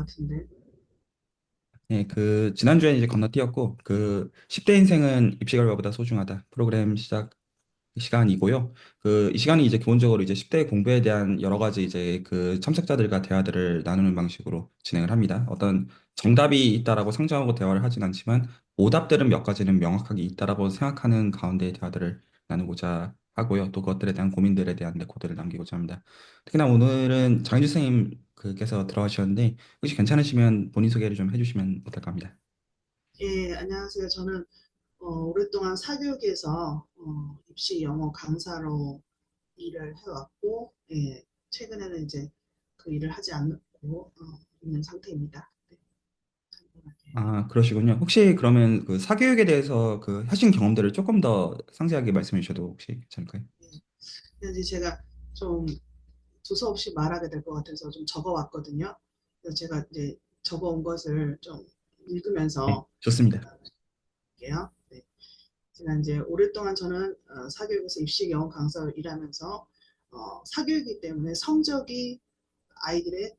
같은데. 예, 지난주에 이제 건너뛰었고, 10대 인생은 입시 결과보다 소중하다. 프로그램 시작 시간이고요. 이 시간이 이제 기본적으로 이제 10대 공부에 대한 여러 가지 이제 참석자들과 대화들을 나누는 방식으로 진행을 합니다. 어떤 정답이 있다라고 상정하고 대화를 하진 않지만, 오답들은 몇 가지는 명확하게 있다라고 생각하는 가운데 대화들을 나누고자 하고요. 또 그것들에 대한 고민들에 대한 레코드를 남기고자 합니다. 특히나 오늘은 장희주 선생님 께서 들어가셨는데, 혹시 괜찮으시면 본인 소개를 좀 해주시면 어떨까 합니다. 예, 안녕하세요. 저는 오랫동안 사교육에서 입시 영어 강사로 일을 해왔고, 예, 최근에는 이제 그 일을 하지 않고 있는 상태입니다. 네, 간단하게. 아, 그러시군요. 혹시 그러면 사교육에 대해서 하신 경험들을 조금 더 상세하게 말씀해 주셔도 혹시 괜찮을까요? 예. 근데 이제 제가 좀 두서없이 말하게 될 것 같아서 좀 적어왔거든요. 그래서 제가 이제 적어온 것을 좀 네, 읽으면서 좋습니다. 할게요. 네. 제가 이제 오랫동안 저는 사교육에서 입시 영어 강사로 일하면서 사교육이기 때문에 성적이 아이들의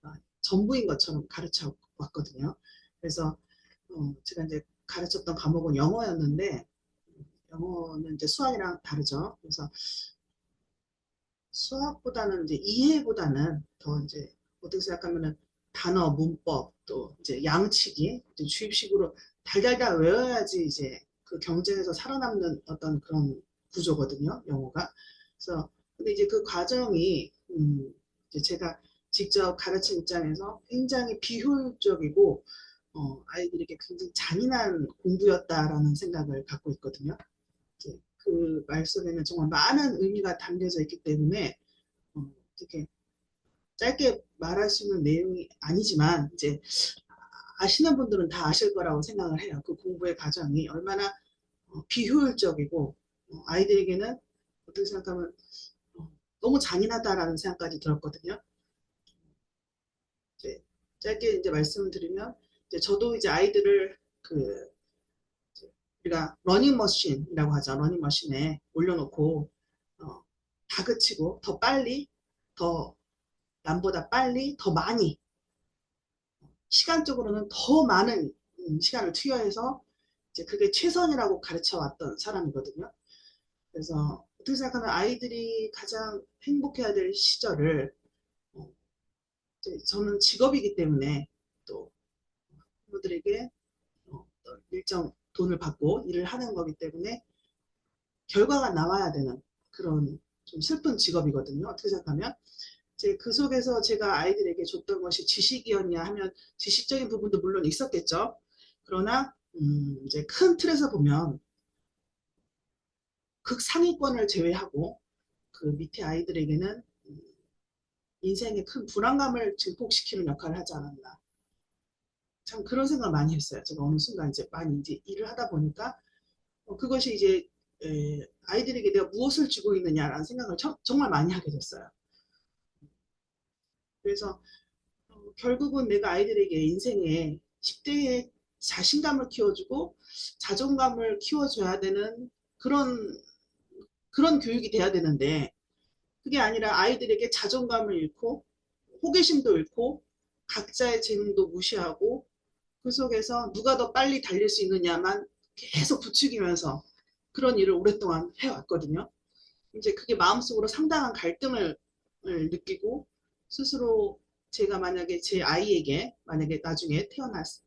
어, 전부인 것처럼 가르쳐 왔거든요. 그래서 제가 이제 가르쳤던 과목은 영어였는데 영어는 이제 수학이랑 다르죠. 그래서 수학보다는 이제 이해보다는 더 이제 어떻게 생각하면은 단어, 문법, 또 이제 양치기, 이제 주입식으로 달달달 외워야지 이제 그 경쟁에서 살아남는 어떤 그런 구조거든요, 영어가. 그래서 근데 이제 그 과정이 이제 제가 직접 가르친 입장에서 굉장히 비효율적이고 아이들에게 굉장히 잔인한 공부였다라는 생각을 갖고 있거든요. 이제 그 말 속에는 정말 많은 의미가 담겨져 있기 때문에 어떻게 짧게 말할 수 있는 내용이 아니지만 이제 아시는 분들은 다 아실 거라고 생각을 해요. 그 공부의 과정이 얼마나 비효율적이고 아이들에게는 어떻게 생각하면 어, 너무 잔인하다라는 생각까지 들었거든요. 이제 짧게 이제 말씀을 드리면 이제 저도 이제 아이들을 그 우리가 러닝머신이라고 하죠. 러닝머신에 올려놓고 어, 다그치고 더 빨리 더 남보다 빨리 더 많이 시간적으로는 더 많은 시간을 투여해서 이제 그게 최선이라고 가르쳐 왔던 사람이거든요. 그래서 어떻게 생각하면 아이들이 가장 행복해야 될 시절을 어, 이제 저는 직업이기 때문에 또 부모들에게 일정 돈을 받고 일을 하는 거기 때문에 결과가 나와야 되는 그런 좀 슬픈 직업이거든요. 어떻게 생각하면 이제 그 속에서 제가 아이들에게 줬던 것이 지식이었냐 하면 지식적인 부분도 물론 있었겠죠. 그러나 이제 큰 틀에서 보면 극상위권을 제외하고 그 밑에 아이들에게는 인생의 큰 불안감을 증폭시키는 역할을 하지 않았나. 참 그런 생각을 많이 했어요. 제가 어느 순간 이제 많이 이제 일을 하다 보니까 그것이 이제 아이들에게 내가 무엇을 주고 있느냐라는 생각을 정말 많이 하게 됐어요. 그래서 결국은 내가 아이들에게 인생에 10대의 자신감을 키워주고 자존감을 키워줘야 되는 그런 교육이 돼야 되는데 그게 아니라 아이들에게 자존감을 잃고 호기심도 잃고 각자의 재능도 무시하고 그 속에서 누가 더 빨리 달릴 수 있느냐만 계속 부추기면서 그런 일을 오랫동안 해왔거든요. 이제 그게 마음속으로 상당한 갈등을 느끼고 스스로 제가 만약에 제 아이에게 만약에 나중에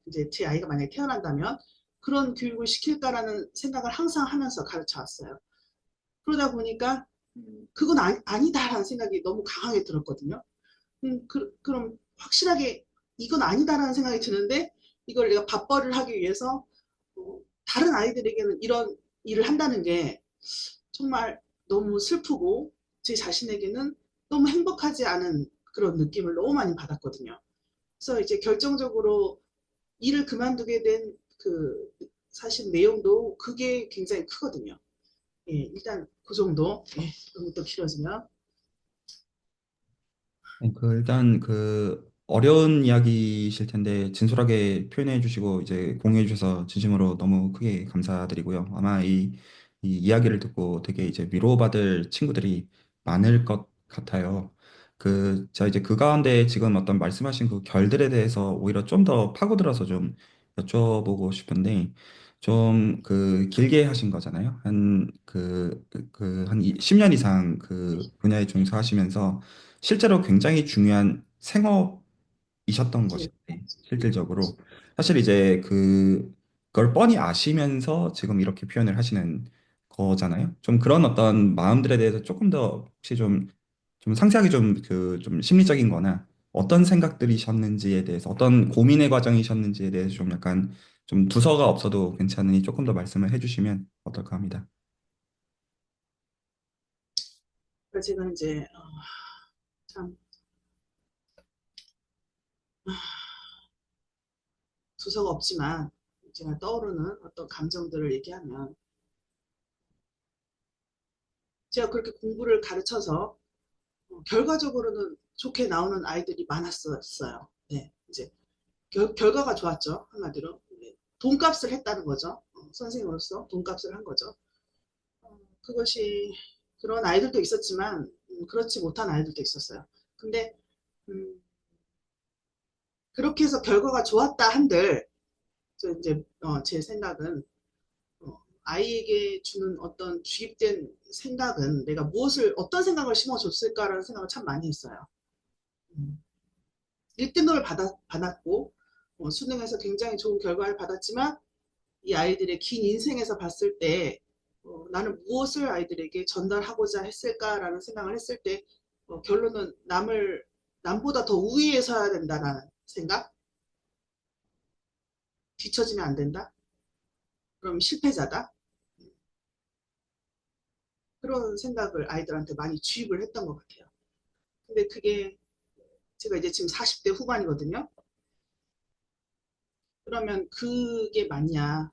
이제 제 아이가 만약에 태어난다면 그런 교육을 시킬까라는 생각을 항상 하면서 가르쳐 왔어요. 그러다 보니까 그건 아니다라는 생각이 너무 강하게 들었거든요. 그럼 확실하게 이건 아니다라는 생각이 드는데 이걸 내가 밥벌이를 하기 위해서 다른 아이들에게는 이런 일을 한다는 게 정말 너무 슬프고 제 자신에게는 너무 행복하지 않은 그런 느낌을 너무 많이 받았거든요. 그래서 이제 결정적으로 일을 그만두게 된 그 사실 내용도 그게 굉장히 크거든요. 예, 일단 그 정도. 예, 너무 또 길어지면. 일단 어려운 이야기이실 텐데 진솔하게 표현해 주시고 이제 공유해 주셔서 진심으로 너무 크게 감사드리고요. 아마 이 이야기를 듣고 되게 이제 위로받을 친구들이 많을 것 같아요. 제가 이제 그 가운데 지금 어떤 말씀하신 그 결들에 대해서 오히려 좀 더 파고들어서 좀 여쭤보고 싶은데, 좀 길게 하신 거잖아요. 한 10년 이상 그 분야에 종사하시면서 실제로 굉장히 중요한 생업이셨던 네. 것인데, 실질적으로. 사실 이제 그걸 뻔히 아시면서 지금 이렇게 표현을 하시는 거잖아요. 좀 그런 어떤 마음들에 대해서 조금 더 혹시 좀 상세하게 좀 심리적인 거나 어떤 생각들이셨는지에 대해서 어떤 고민의 과정이셨는지에 대해서 좀 약간 좀 두서가 없어도 괜찮으니 조금 더 말씀을 해주시면 어떨까 합니다. 그래서 제가 이제 참 두서가 없지만 제가 떠오르는 어떤 감정들을 얘기하면, 제가 그렇게 공부를 가르쳐서 결과적으로는 좋게 나오는 아이들이 많았었어요. 네, 이제 결과가 좋았죠. 한마디로. 네, 돈값을 했다는 거죠. 선생으로서 돈값을 한 거죠. 그것이 그런 아이들도 있었지만 그렇지 못한 아이들도 있었어요. 근데 음, 그렇게 해서 결과가 좋았다 한들, 이제 제 생각은 아이에게 주는 어떤 주입된 생각은, 내가 어떤 생각을 심어줬을까라는 생각을 참 많이 했어요. 음, 1등급을 받았고 수능에서 굉장히 좋은 결과를 받았지만, 이 아이들의 긴 인생에서 봤을 때 나는 무엇을 아이들에게 전달하고자 했을까라는 생각을 했을 때, 결론은 남보다 더 우위에 서야 된다라는 생각, 뒤처지면 안 된다, 그럼 실패자다, 그런 생각을 아이들한테 많이 주입을 했던 것 같아요. 근데 그게, 제가 이제 지금 40대 후반이거든요. 그러면 그게 맞냐?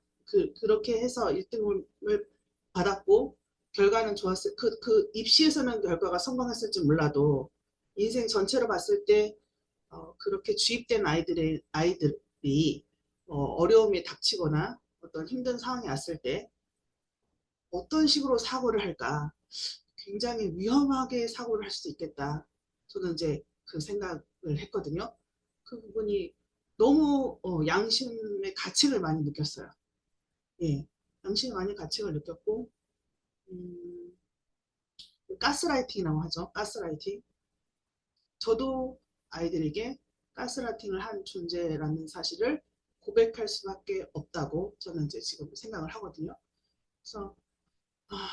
그렇게 해서 1등을 받았고 결과는 좋았을, 그 입시에서는 결과가 성공했을지 몰라도 인생 전체로 봤을 때 그렇게 주입된 아이들이 어려움이 닥치거나 어떤 힘든 상황이 왔을 때 어떤 식으로 사고를 할까? 굉장히 위험하게 사고를 할 수도 있겠다. 저는 이제 그 생각을 했거든요. 그 부분이 너무 양심의 가책을 많이 느꼈어요. 예, 양심의 많이 가책을 느꼈고, 음, 가스라이팅이라고 하죠. 가스라이팅. 저도 아이들에게 가스라이팅을 한 존재라는 사실을 고백할 수밖에 없다고 저는 이제 지금 생각을 하거든요. 그래서 아,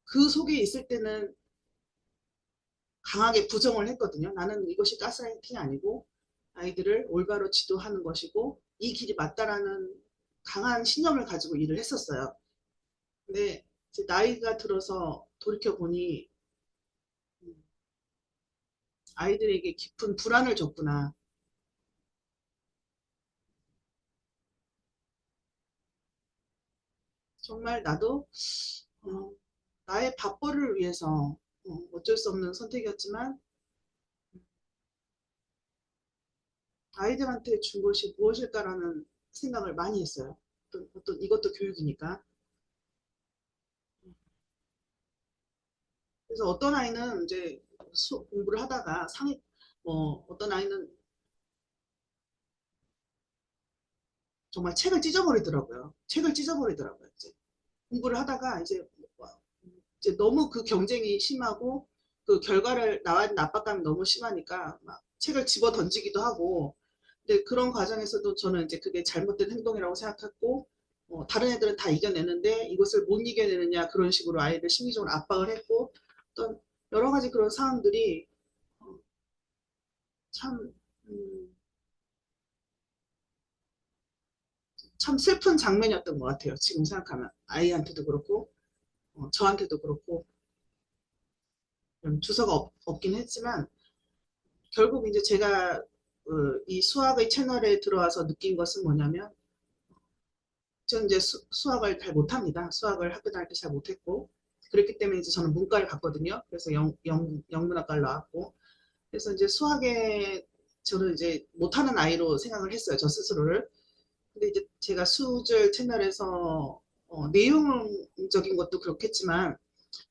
그 속에 있을 때는 강하게 부정을 했거든요. 나는 이것이 가스라이팅이 아니고 아이들을 올바로 지도하는 것이고 이 길이 맞다라는 강한 신념을 가지고 일을 했었어요. 근데 이제 나이가 들어서 돌이켜 보니 아이들에게 깊은 불안을 줬구나. 정말 나도 어, 나의 밥벌이를 위해서 어쩔 수 없는 선택이었지만 아이들한테 준 것이 무엇일까라는 생각을 많이 했어요. 어떤 이것도 교육이니까. 그래서 어떤 아이는 이제 공부를 하다가 어떤 아이는 정말 책을 찢어버리더라고요. 책을 찢어버리더라고요. 이제 공부를 하다가 이제 너무 그 경쟁이 심하고 그 결과를 나와야 되는 압박감이 너무 심하니까 막 책을 집어 던지기도 하고. 근데 그런 과정에서도 저는 이제 그게 잘못된 행동이라고 생각했고, 다른 애들은 다 이겨내는데 이것을 못 이겨내느냐, 그런 식으로 아이를 심리적으로 압박을 했고, 어떤 여러 가지 그런 상황들이 어, 참, 음, 참 슬픈 장면이었던 것 같아요. 지금 생각하면 아이한테도 그렇고 저한테도 그렇고. 주소가 없긴 했지만 결국 이제 제가 이 수학의 채널에 들어와서 느낀 것은 뭐냐면, 저는 이제 수학을 잘 못합니다. 수학을 학교 다닐 때 잘 못했고, 그렇기 때문에 이제 저는 문과를 갔거든요. 그래서 영문학과를 나왔고, 그래서 이제 수학에 저는 이제 못하는 아이로 생각을 했어요. 저 스스로를. 근데 이제 제가 수질 채널에서 내용적인 것도 그렇겠지만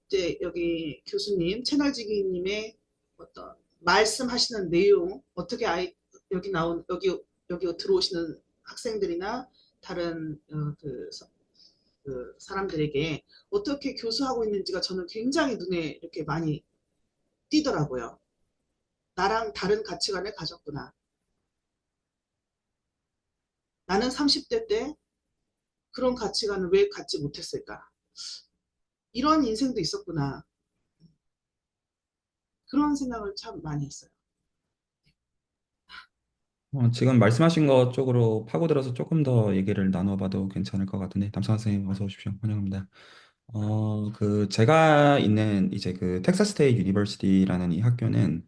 이제 여기 교수님, 채널지기님의 어떤 말씀하시는 내용, 어떻게 여기 여기 들어오시는 학생들이나 다른 그 사람들에게 어떻게 교수하고 있는지가 저는 굉장히 눈에 이렇게 많이 띄더라고요. 나랑 다른 가치관을 가졌구나. 나는 30대 때 그런 가치관을 왜 갖지 못했을까? 이런 인생도 있었구나. 그런 생각을 참 많이 했어요. 지금 말씀하신 것 쪽으로 파고들어서 조금 더 얘기를 나눠봐도 괜찮을 것 같은데, 담당 선생님 어서 오십시오. 환영합니다. 제가 있는 이제 그 텍사스테이 유니버시티라는 이 학교는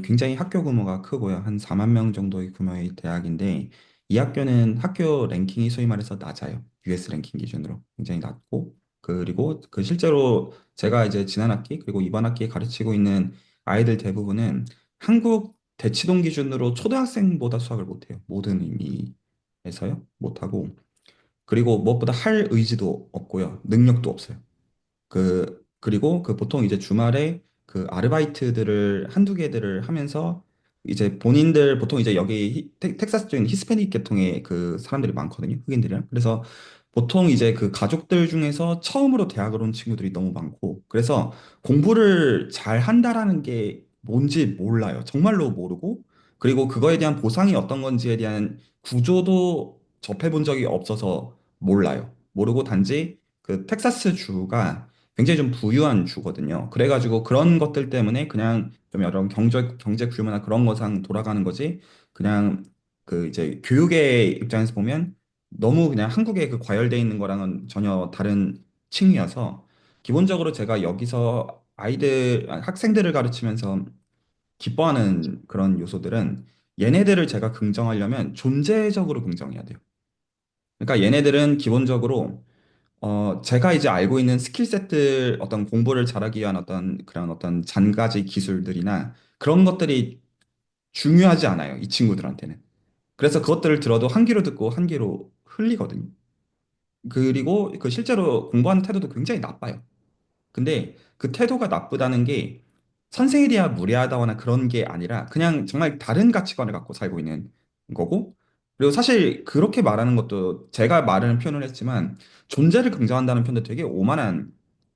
굉장히 학교 규모가 크고요. 한 4만 명 정도의 규모의 대학인데, 이 학교는 학교 랭킹이 소위 말해서 낮아요. US 랭킹 기준으로 굉장히 낮고, 그리고 실제로 제가 이제 지난 학기, 그리고 이번 학기에 가르치고 있는 아이들 대부분은 한국 대치동 기준으로 초등학생보다 수학을 못해요. 모든 의미에서요. 못하고. 그리고 무엇보다 할 의지도 없고요. 능력도 없어요. 그리고 보통 이제 주말에 아르바이트들을 한두 개들을 하면서 이제 본인들 보통 이제 여기 텍사스 쪽에는 히스패닉 계통의 그 사람들이 많거든요. 흑인들이랑. 그래서 보통 이제 그 가족들 중에서 처음으로 대학을 온 친구들이 너무 많고 그래서 공부를 잘 한다라는 게 뭔지 몰라요. 정말로 모르고 그리고 그거에 대한 보상이 어떤 건지에 대한 구조도 접해본 적이 없어서 몰라요. 모르고 단지 그 텍사스 주가 굉장히 좀 부유한 주거든요. 그래가지고 그런 것들 때문에 그냥 좀 여러 경제 규모나 그런 거상 돌아가는 거지. 그냥 이제 교육의 입장에서 보면 너무 그냥 한국에 과열돼 있는 거랑은 전혀 다른 층이어서 기본적으로 제가 여기서 학생들을 가르치면서 기뻐하는 그런 요소들은 얘네들을 제가 긍정하려면 존재적으로 긍정해야 돼요. 그러니까 얘네들은 기본적으로 제가 이제 알고 있는 스킬셋들, 어떤 공부를 잘하기 위한 그런 어떤 잔가지 기술들이나 그런 것들이 중요하지 않아요. 이 친구들한테는. 그래서 그것들을 들어도 한 귀로 듣고 한 귀로 흘리거든요. 그리고 실제로 공부하는 태도도 굉장히 나빠요. 근데 그 태도가 나쁘다는 게 선생에 대한 무례하다거나 그런 게 아니라 그냥 정말 다른 가치관을 갖고 살고 있는 거고 그리고 사실 그렇게 말하는 것도 제가 말하는 표현을 했지만 존재를 긍정한다는 표현도 되게 오만한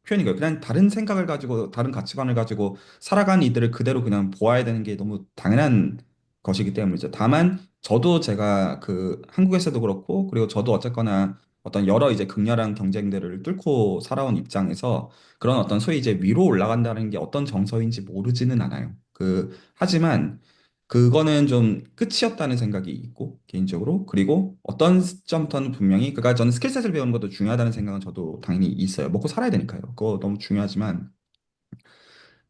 표현이고요. 그냥 다른 생각을 가지고 다른 가치관을 가지고 살아가는 이들을 그대로 그냥 보아야 되는 게 너무 당연한 것이기 때문이죠. 다만 저도 제가 한국에서도 그렇고 그리고 저도 어쨌거나 어떤 여러 이제 극렬한 경쟁들을 뚫고 살아온 입장에서 그런 어떤 소위 이제 위로 올라간다는 게 어떤 정서인지 모르지는 않아요. 하지만 그거는 좀 끝이었다는 생각이 있고, 개인적으로. 그리고 어떤 시점부터는 분명히, 그러니까 저는 스킬셋을 배우는 것도 중요하다는 생각은 저도 당연히 있어요. 먹고 살아야 되니까요. 그거 너무 중요하지만,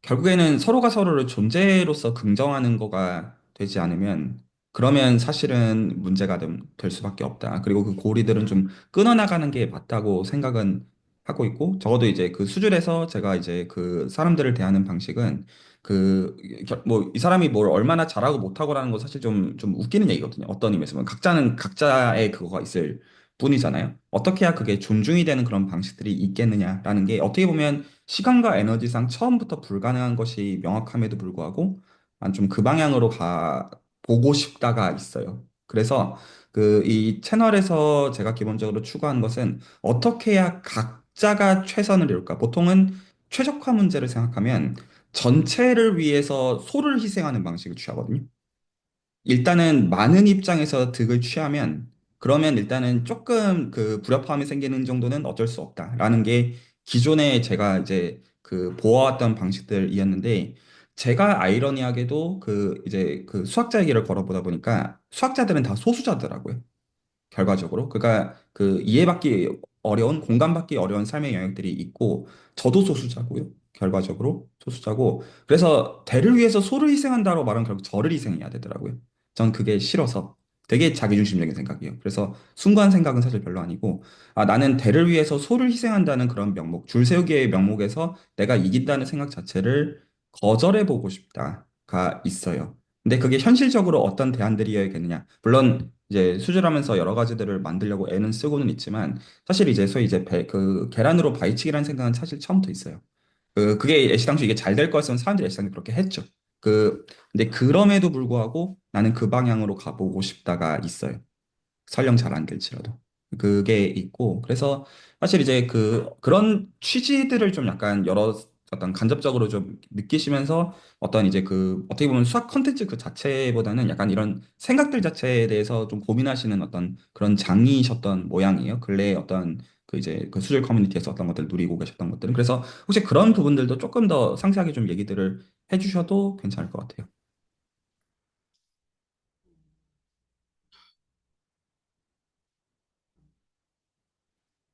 결국에는 서로가 서로를 존재로서 긍정하는 거가 되지 않으면 그러면 사실은 문제가 될 수밖에 없다. 그리고 그 고리들은 좀 끊어나가는 게 맞다고 생각은 하고 있고 적어도 이제 수준에서 제가 이제 사람들을 대하는 방식은 뭐 이 사람이 뭘 얼마나 잘하고 못하고라는 거 사실 좀 웃기는 얘기거든요. 어떤 의미에서 보면 각자는 각자의 그거가 있을 뿐이잖아요. 어떻게 해야 그게 존중이 되는 그런 방식들이 있겠느냐라는 게 어떻게 보면 시간과 에너지상 처음부터 불가능한 것이 명확함에도 불구하고 난 좀 그 방향으로 보고 싶다가 있어요. 그래서 이 채널에서 제가 기본적으로 추구하는 것은 어떻게 해야 각자가 최선을 이룰까? 보통은 최적화 문제를 생각하면 전체를 위해서 소를 희생하는 방식을 취하거든요. 일단은 많은 입장에서 득을 취하면 그러면 일단은 조금 불협화음이 생기는 정도는 어쩔 수 없다라는 게 기존에 제가 이제 보아왔던 방식들이었는데 제가 아이러니하게도 이제 수학자 얘기를 걸어보다 보니까 수학자들은 다 소수자더라고요. 결과적으로. 그러니까 이해받기 어려운, 공감받기 어려운 삶의 영역들이 있고, 저도 소수자고요. 결과적으로 소수자고. 그래서 대를 위해서 소를 희생한다고 말하면 결국 저를 희생해야 되더라고요. 전 그게 싫어서 되게 자기중심적인 생각이에요. 그래서 숭고한 생각은 사실 별로 아니고, 아, 나는 대를 위해서 소를 희생한다는 그런 명목, 줄 세우기의 명목에서 내가 이긴다는 생각 자체를 거절해 보고 싶다가 있어요. 근데 그게 현실적으로 어떤 대안들이어야겠느냐. 물론 이제 수술하면서 여러 가지들을 만들려고 애는 쓰고는 있지만 사실 이제 소위 이제 계란으로 바위치기라는 생각은 사실 처음부터 있어요. 그게 애시당초 이게 잘 될 거였으면 사람들이 애시당초 그렇게 했죠. 근데 그럼에도 불구하고 나는 그 방향으로 가보고 싶다가 있어요. 설령 잘 안 될지라도. 그게 있고, 그래서 사실 이제 그런 취지들을 좀 약간 여러 어떤 간접적으로 좀 느끼시면서 어떤 이제 어떻게 보면 수학 컨텐츠 그 자체보다는 약간 이런 생각들 자체에 대해서 좀 고민하시는 어떤 그런 장이셨던 모양이에요. 근래에 어떤 이제 수질 커뮤니티에서 어떤 것들을 누리고 계셨던 것들은. 그래서 혹시 그런 부분들도 조금 더 상세하게 좀 얘기들을 해주셔도 괜찮을 것 같아요.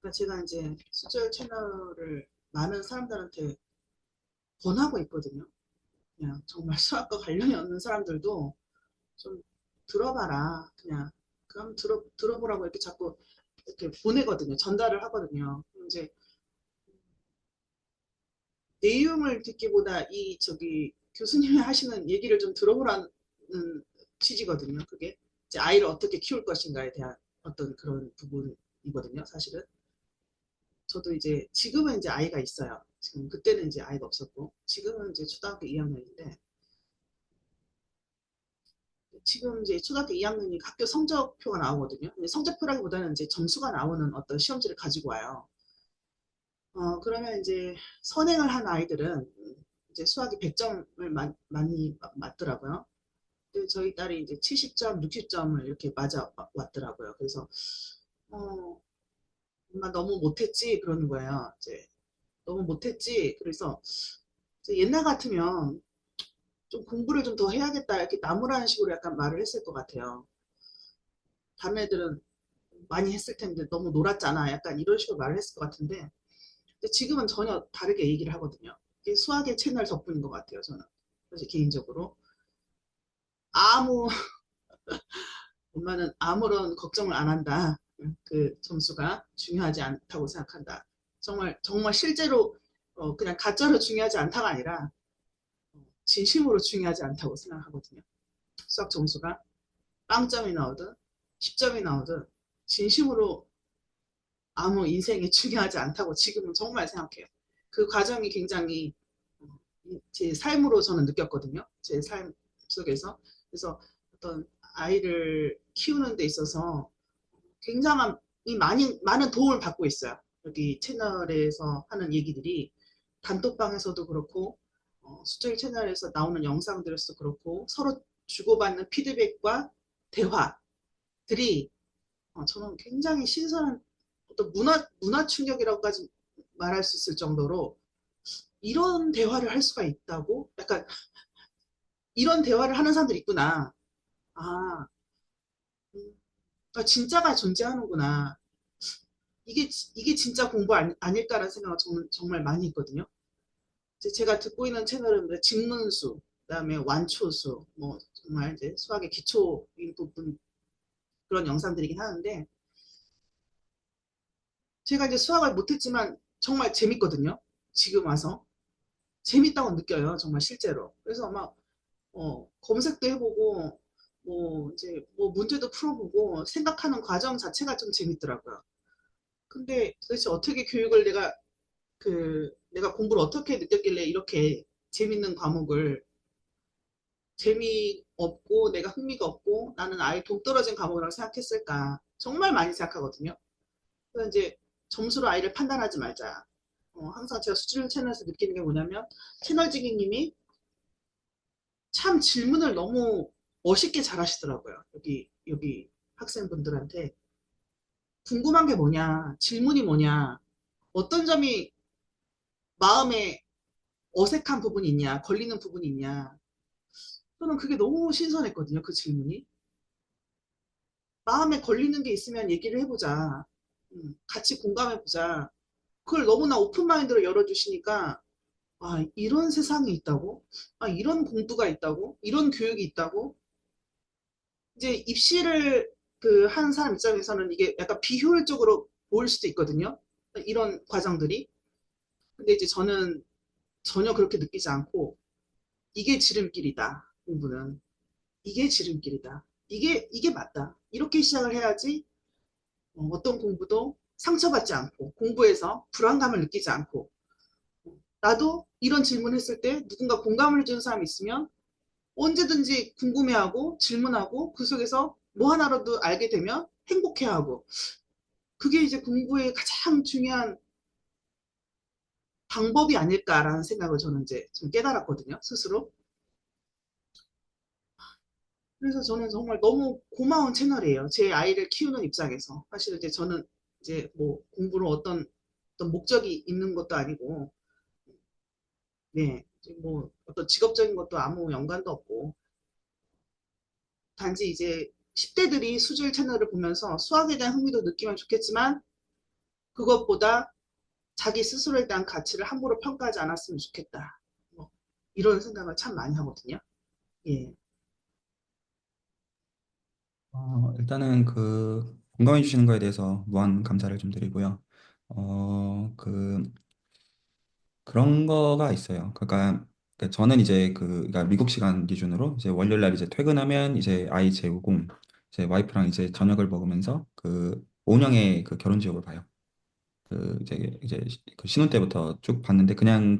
그러니까 제가 이제 수질 채널을 많은 사람들한테 권하고 있거든요. 그냥 정말 수학과 관련이 없는 사람들도 좀 들어봐라. 그냥 그럼 들어보라고 이렇게 자꾸 이렇게 보내거든요. 전달을 하거든요. 이제 내용을 듣기보다 이 저기 교수님이 하시는 얘기를 좀 들어보라는 취지거든요. 그게 이제 아이를 어떻게 키울 것인가에 대한 어떤 그런 부분이거든요. 사실은 저도 이제 지금은 이제 아이가 있어요. 지금 그때는 이제 아이가 없었고 지금은 이제 초등학교 2학년인데 지금 이제 초등학교 2학년이 학교 성적표가 나오거든요. 근데 성적표라기보다는 이제 점수가 나오는 어떤 시험지를 가지고 와요. 그러면 이제 선행을 한 아이들은 이제 수학이 100점을 많이 맞더라고요. 근데 저희 딸이 이제 70점, 60점을 이렇게 맞아 왔더라고요. 그래서 어, 엄마 너무 못했지 그러는 거예요. 이제 너무 못했지. 그래서 이제 옛날 같으면 좀 공부를 좀 더 해야겠다 이렇게 나무라는 식으로 약간 말을 했을 것 같아요. 다른 애들은 많이 했을 텐데 너무 놀았잖아. 약간 이런 식으로 말을 했을 것 같은데 근데 지금은 전혀 다르게 얘기를 하거든요. 이게 수학의 채널 덕분인 것 같아요. 저는 사실 개인적으로 아무 엄마는 아무런 걱정을 안 한다. 그 점수가 중요하지 않다고 생각한다. 정말 정말 실제로 그냥 가짜로 중요하지 않다가 아니라 진심으로 중요하지 않다고 생각하거든요. 수학 점수가 빵점이 나오든 10점이 나오든 진심으로 아무 인생에 중요하지 않다고 지금은 정말 생각해요. 그 과정이 굉장히 제 삶으로 저는 느꼈거든요. 제 삶 속에서. 그래서 어떤 아이를 키우는 데 있어서 굉장한 많은 도움을 받고 있어요. 여기 채널에서 하는 얘기들이 단톡방에서도 그렇고 수정 채널에서 나오는 영상들에서도 그렇고 서로 주고받는 피드백과 대화들이 저는 굉장히 신선한 어떤 문화 충격이라고까지 말할 수 있을 정도로 이런 대화를 할 수가 있다고 약간 이런 대화를 하는 사람들이 있구나. 아, 진짜가 존재하는구나. 이게 진짜 공부 아닐까라는 생각을 정말 많이 했거든요. 이제 제가 듣고 있는 채널은 직문수, 그다음에 완초수, 뭐 정말 이제 수학의 기초인 부분 그런 영상들이긴 하는데 제가 이제 수학을 못했지만 정말 재밌거든요. 지금 와서 재밌다고 느껴요. 정말 실제로. 그래서 막 검색도 해보고 뭐 이제 뭐 문제도 풀어보고 생각하는 과정 자체가 좀 재밌더라고요. 근데 도대체 어떻게 교육을 내가 공부를 어떻게 느꼈길래 이렇게 재밌는 과목을 재미없고 내가 흥미가 없고 나는 아예 동떨어진 과목이라고 생각했을까 정말 많이 생각하거든요. 그래서 이제 점수로 아이를 판단하지 말자. 항상 제가 수질 채널에서 느끼는 게 뭐냐면 채널 지기님이 참 질문을 너무 멋있게 잘 하시더라고요. 여기 학생분들한테 궁금한 게 뭐냐, 질문이 뭐냐, 어떤 점이 마음에 어색한 부분이 있냐, 걸리는 부분이 있냐. 저는 그게 너무 신선했거든요. 그 질문이. 마음에 걸리는 게 있으면 얘기를 해보자. 같이 공감해보자. 그걸 너무나 오픈마인드로 열어주시니까, 아, 이런 세상이 있다고? 아, 이런 공부가 있다고? 이런 교육이 있다고? 이제 입시를 한 사람 입장에서는 이게 약간 비효율적으로 보일 수도 있거든요. 이런 과정들이. 근데 이제 저는 전혀 그렇게 느끼지 않고, 이게 지름길이다. 공부는. 이게 지름길이다. 이게 맞다. 이렇게 시작을 해야지 어떤 공부도 상처받지 않고 공부에서 불안감을 느끼지 않고 나도 이런 질문을 했을 때 누군가 공감을 해주는 사람이 있으면 언제든지 궁금해하고 질문하고 그 속에서 뭐 하나라도 알게 되면 행복해하고 그게 이제 공부의 가장 중요한 방법이 아닐까라는 생각을 저는 이제 좀 깨달았거든요, 스스로. 그래서 저는 정말 너무 고마운 채널이에요. 제 아이를 키우는 입장에서. 사실 이제 저는 이제 뭐 공부로 어떤 목적이 있는 것도 아니고, 네, 이제 뭐 어떤 직업적인 것도 아무 연관도 없고, 단지 이제 10대들이 수질 채널을 보면서 수학에 대한 흥미도 느끼면 좋겠지만, 그것보다 자기 스스로에 대한 가치를 함부로 평가하지 않았으면 좋겠다. 뭐, 이런 생각을 참 많이 하거든요. 예. 일단은 그 공감해 주시는 거에 대해서 무한 감사를 좀 드리고요. 그 그런 거가 있어요. 그러니까 저는 이제 그러니까 미국 시간 기준으로 이제 월요일 날 이제 퇴근하면 이제 아이 재우고 이제 와이프랑 이제 저녁을 먹으면서 그 오은영의 그 결혼 지옥을 봐요. 그 이제 그 신혼 때부터 쭉 봤는데 그냥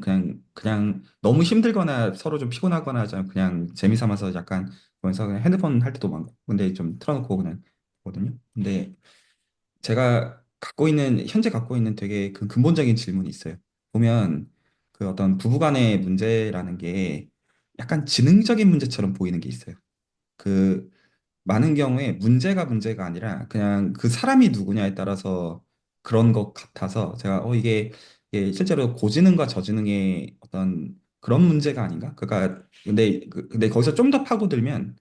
너무 힘들거나 서로 좀 피곤하거나 하자면 그냥 재미삼아서 약간 보면서 그냥 핸드폰 할 때도 많고 근데 좀 틀어놓고 그냥 보거든요. 근데 제가 현재 갖고 있는 되게 그 근본적인 질문이 있어요. 보면 그 어떤 부부간의 문제라는 게 약간 지능적인 문제처럼 보이는 게 있어요. 그 많은 경우에 문제가 아니라 그냥 그 사람이 누구냐에 따라서 그런 것 같아서 제가 이게 실제로 고지능과 저지능의 어떤 그런 문제가 아닌가? 그러니까 근데 거기서 좀 더 파고들면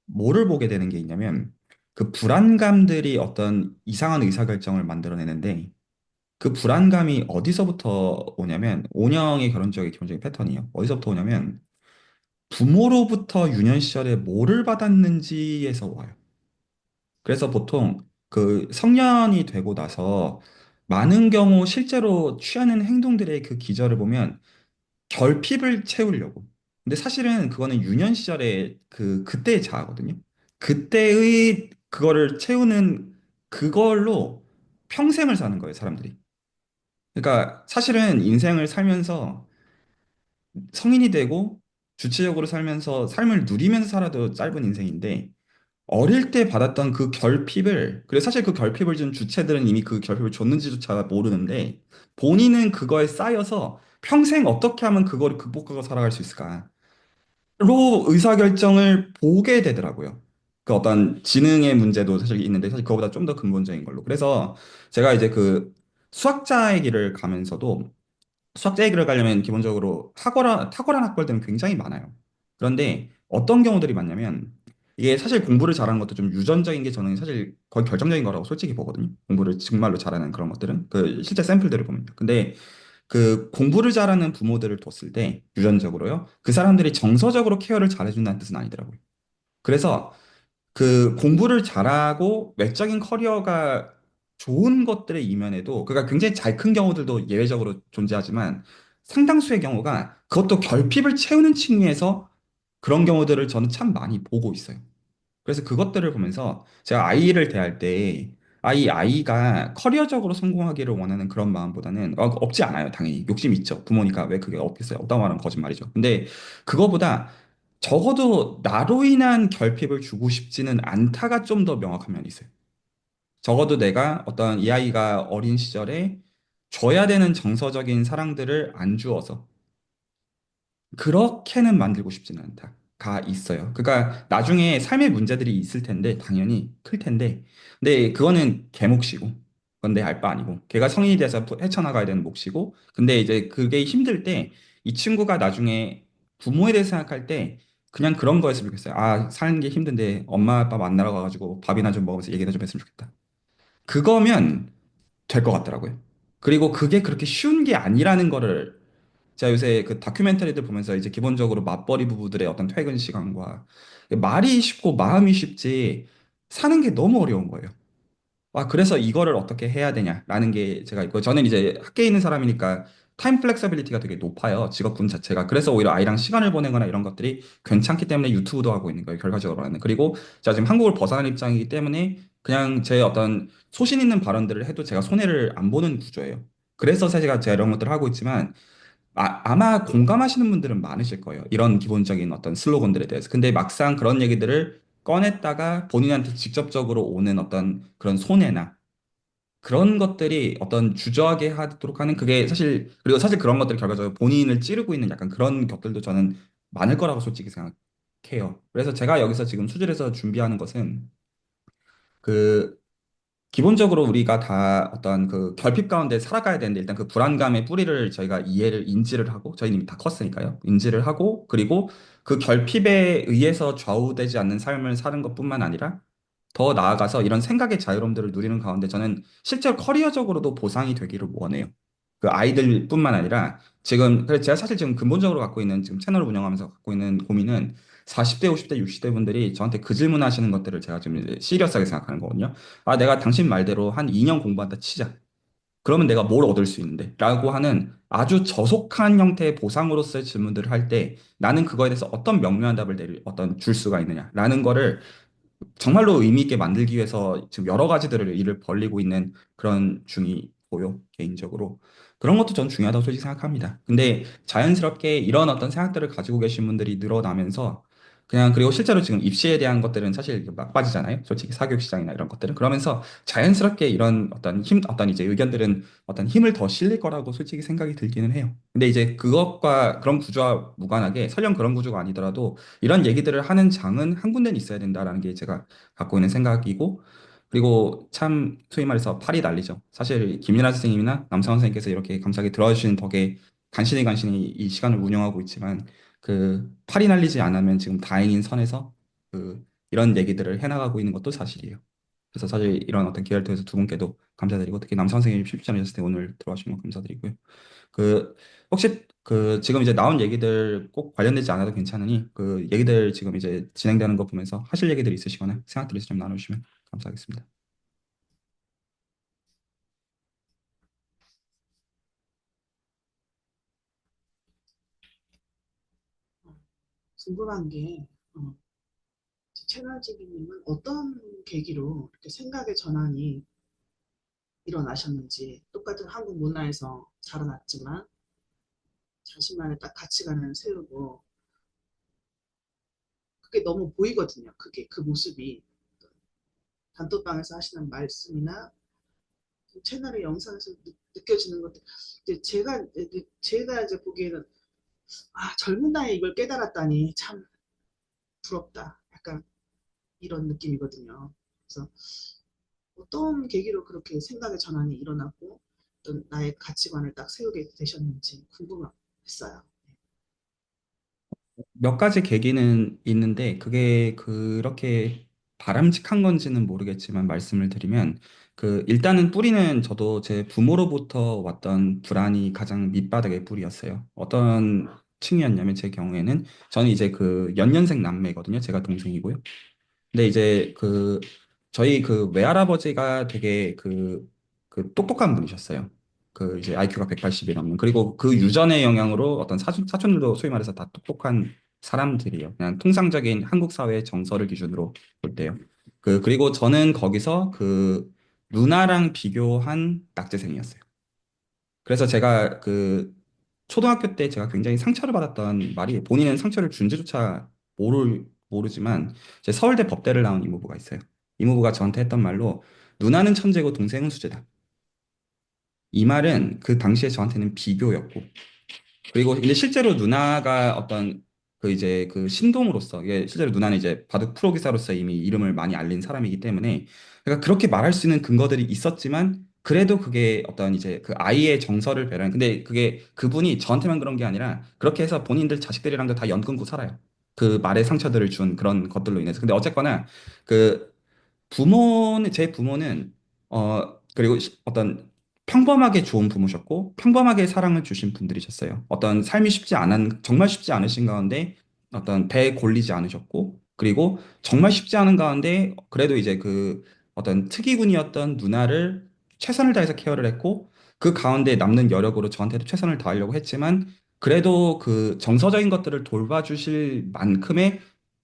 뭐를 보게 되는 게 있냐면 그 불안감들이 어떤 이상한 의사결정을 만들어내는데 그 불안감이 어디서부터 오냐면 온영의 결혼 지역의 기본적인 패턴이에요. 어디서부터 오냐면 부모로부터 유년 시절에 뭐를 받았는지에서 와요. 그래서 보통 그 성년이 되고 나서 많은 경우 실제로 취하는 행동들의 그 기저를 보면 결핍을 채우려고. 근데 사실은 그거는 유년 시절의 그때의 자아거든요. 그때의 그거를 채우는 그걸로 평생을 사는 거예요, 사람들이. 그러니까 사실은 인생을 살면서 성인이 되고 주체적으로 살면서 삶을 누리면서 살아도 짧은 인생인데 어릴 때 받았던 그 결핍을, 그래 사실 그 결핍을 준 주체들은 이미 그 결핍을 줬는지조차 모르는데 본인은 그거에 쌓여서 평생 어떻게 하면 그거를 극복하고 살아갈 수 있을까? 로 의사결정을 보게 되더라고요. 그 어떤 지능의 문제도 사실 있는데 사실 그거보다 좀 더 근본적인 걸로. 그래서 제가 이제 그 수학자의 길을 가면서도 수학자의 길을 가려면 기본적으로 탁월한 학벌들은 굉장히 많아요. 그런데 어떤 경우들이 많냐면 이게 사실 공부를 잘하는 것도 좀 유전적인 게 저는 사실 거의 결정적인 거라고 솔직히 보거든요. 공부를 정말로 잘하는 그런 것들은 그 실제 샘플들을 보면요. 근데 그 공부를 잘하는 부모들을 뒀을 때 유전적으로요. 그 사람들이 정서적으로 케어를 잘해준다는 뜻은 아니더라고요. 그래서 그 공부를 잘하고 외적인 커리어가 좋은 것들의 이면에도 그러니까 굉장히 잘 큰 경우들도 예외적으로 존재하지만 상당수의 경우가 그것도 결핍을 채우는 측면에서 그런 경우들을 저는 참 많이 보고 있어요. 그래서 그것들을 보면서 제가 아이를 대할 때 아이가 커리어적으로 성공하기를 원하는 그런 마음보다는 없지 않아요. 당연히 욕심 있죠. 부모니까 왜 그게 없겠어요. 없다고 말하면 거짓말이죠. 근데 그거보다 적어도 나로 인한 결핍을 주고 싶지는 않다가 좀 더 명확한 면이 있어요. 적어도 내가 어떤 이 아이가 어린 시절에 줘야 되는 정서적인 사랑들을 안 주어서 그렇게는 만들고 싶지는 않다가 있어요. 그러니까 나중에 삶의 문제들이 있을 텐데 당연히 클 텐데 근데 그거는 걔 몫이고 그건 내 알 바 아니고 걔가 성인이 돼서 헤쳐나가야 되는 몫이고 근데 이제 그게 힘들 때 이 친구가 나중에 부모에 대해서 생각할 때 그냥 그런 거였으면 좋겠어요. 아, 사는 게 힘든데 엄마 아빠 만나러 가가지고 밥이나 좀 먹으면서 얘기나 좀 했으면 좋겠다. 그거면 될 것 같더라고요. 그리고 그게 그렇게 쉬운 게 아니라는 거를 제가 요새 그 다큐멘터리들 보면서 이제 기본적으로 맞벌이 부부들의 어떤 퇴근 시간과 말이 쉽고 마음이 쉽지 사는 게 너무 어려운 거예요. 그래서 이거를 어떻게 해야 되냐라는 게 제가 있고 저는 이제 학교에 있는 사람이니까 타임 플렉서빌리티가 되게 높아요. 직업군 자체가. 그래서 오히려 아이랑 시간을 보내거나 이런 것들이 괜찮기 때문에 유튜브도 하고 있는 거예요. 결과적으로는. 그리고 제가 지금 한국을 벗어난 입장이기 때문에 그냥 제 어떤 소신 있는 발언들을 해도 제가 손해를 안 보는 구조예요. 그래서 사실 제가 이런 것들을 하고 있지만 아마 공감하시는 분들은 많으실 거예요. 이런 기본적인 어떤 슬로건들에 대해서. 근데 막상 그런 얘기들을 꺼냈다가 본인한테 직접적으로 오는 어떤 그런 손해나 그런 것들이 어떤 주저하게 하도록 하는 그게 사실, 그리고 사실 그런 것들이 결과적으로 본인을 찌르고 있는 약간 그런 것들도 저는 많을 거라고 솔직히 생각해요. 그래서 제가 여기서 지금 수질에서 준비하는 것은 그 기본적으로 우리가 다 어떤 그 결핍 가운데 살아가야 되는데 일단 그 불안감의 뿌리를 저희가 인지를 하고 저희는 이미 다 컸으니까요. 인지를 하고 그리고 그 결핍에 의해서 좌우되지 않는 삶을 사는 것뿐만 아니라 더 나아가서 이런 생각의 자유로움들을 누리는 가운데 저는 실제로 커리어적으로도 보상이 되기를 원해요. 그 아이들뿐만 아니라 지금 그래서 제가 사실 지금 근본적으로 갖고 있는 지금 채널을 운영하면서 갖고 있는 고민은 40대, 50대, 60대 분들이 저한테 그 질문 하시는 것들을 제가 지금 이제 시리어스하게 생각하는 거거든요. 아, 내가 당신 말대로 한 2년 공부한다 치자. 그러면 내가 뭘 얻을 수 있는데? 라고 하는 아주 저속한 형태의 보상으로서의 질문들을 할 때 나는 그거에 대해서 어떤 명료한 답을 어떤 줄 수가 있느냐라는 거를 정말로 의미 있게 만들기 위해서 지금 여러 가지들을 일을 벌리고 있는 그런 중이고요, 개인적으로. 그런 것도 전 중요하다고 솔직히 생각합니다. 근데 자연스럽게 이런 어떤 생각들을 가지고 계신 분들이 늘어나면서 그냥 그리고 실제로 지금 입시에 대한 것들은 사실 막바지잖아요. 솔직히 사교육 시장이나 이런 것들은. 그러면서 자연스럽게 이런 어떤 이제 의견들은 어떤 힘을 더 실릴 거라고 솔직히 생각이 들기는 해요. 근데 이제 그것과 그런 구조와 무관하게 설령 그런 구조가 아니더라도 이런 얘기들을 하는 장은 한 군데는 있어야 된다라는 게 제가 갖고 있는 생각이고, 그리고 참 소위 말해서 팔이 날리죠. 사실 김연아 선생님이나 남성원 선생님께서 이렇게 감사하게 들어주신 덕에 간신히 이 시간을 운영하고 있지만 그 팔이 날리지 않으면 지금 다행인 선에서 그 이런 얘기들을 해나가고 있는 것도 사실이에요. 그래서 사실 이런 어떤 기회를 통해서 두 분께도 감사드리고 특히 남성 선생님 쉽지 않으셨을 때 오늘 들어와주신 거 감사드리고요. 그 혹시 그 지금 이제 나온 얘기들 꼭 관련되지 않아도 괜찮으니 그 얘기들 지금 이제 진행되는 거 보면서 하실 얘기들 있으시거나 생각들 있으시면 나눠주시면 감사하겠습니다. 궁금한 게 채널지기님은 어떤 계기로 이렇게 생각의 전환이 일어나셨는지 똑같은 한국 문화에서 자라났지만 자신만의 딱 가치관을 세우고 그게 너무 보이거든요. 그게 그 모습이 단톡방에서 하시는 말씀이나 채널의 영상에서 느껴지는 것들. 이제 제가 이제 보기에는 아 젊은 나이에 이걸 깨달았다니 참 부럽다. 약간 이런 느낌이거든요. 그래서 어떤 계기로 그렇게 생각의 전환이 일어나고 어떤 나의 가치관을 딱 세우게 되셨는지 궁금했어요. 몇 가지 계기는 있는데 그게 그렇게 바람직한 건지는 모르겠지만 말씀을 드리면 그 일단은 뿌리는 저도 제 부모로부터 왔던 불안이 가장 밑바닥의 뿌리였어요. 어떤 층이었냐면 제 경우에는 저는 이제 그 연년생 남매거든요. 제가 동생이고요. 근데 이제 그 저희 그 외할아버지가 되게 그 똑똑한 분이셨어요. 그 이제 IQ가 180이 넘는. 그리고 그 유전의 영향으로 어떤 사촌들도 소위 말해서 다 똑똑한 사람들이에요. 그냥 통상적인 한국 사회의 정서를 기준으로 볼 때요. 그리고 저는 거기서 그 누나랑 비교한 낙제생이었어요. 그래서 제가 그 초등학교 때 제가 굉장히 상처를 받았던 말이 본인은 상처를 준지조차 모르지만 제 서울대 법대를 나온 이모부가 있어요. 이모부가 저한테 했던 말로 누나는 천재고 동생은 수재다. 이 말은 그 당시에 저한테는 비교였고 그리고 근데 실제로 누나가 어떤 그 이제 그 신동으로서 이게 실제로 누나는 이제 바둑 프로 기사로서 이미 이름을 많이 알린 사람이기 때문에 그러니까 그렇게 말할 수 있는 근거들이 있었지만 그래도 그게 어떤 이제 그 아이의 정서를 배려한 근데 그게 그분이 저한테만 그런 게 아니라 그렇게 해서 본인들 자식들이랑도 다 연 끊고 살아요. 그 말의 상처들을 준 그런 것들로 인해서 근데 어쨌거나 그 제 부모는 그리고 어떤 평범하게 좋은 부모셨고 평범하게 사랑을 주신 분들이셨어요. 어떤 삶이 정말 쉽지 않으신 가운데 어떤 배에 골리지 않으셨고 그리고 정말 쉽지 않은 가운데 그래도 이제 그 어떤 특이군이었던 누나를 최선을 다해서 케어를 했고 그 가운데 남는 여력으로 저한테도 최선을 다하려고 했지만 그래도 그 정서적인 것들을 돌봐주실 만큼의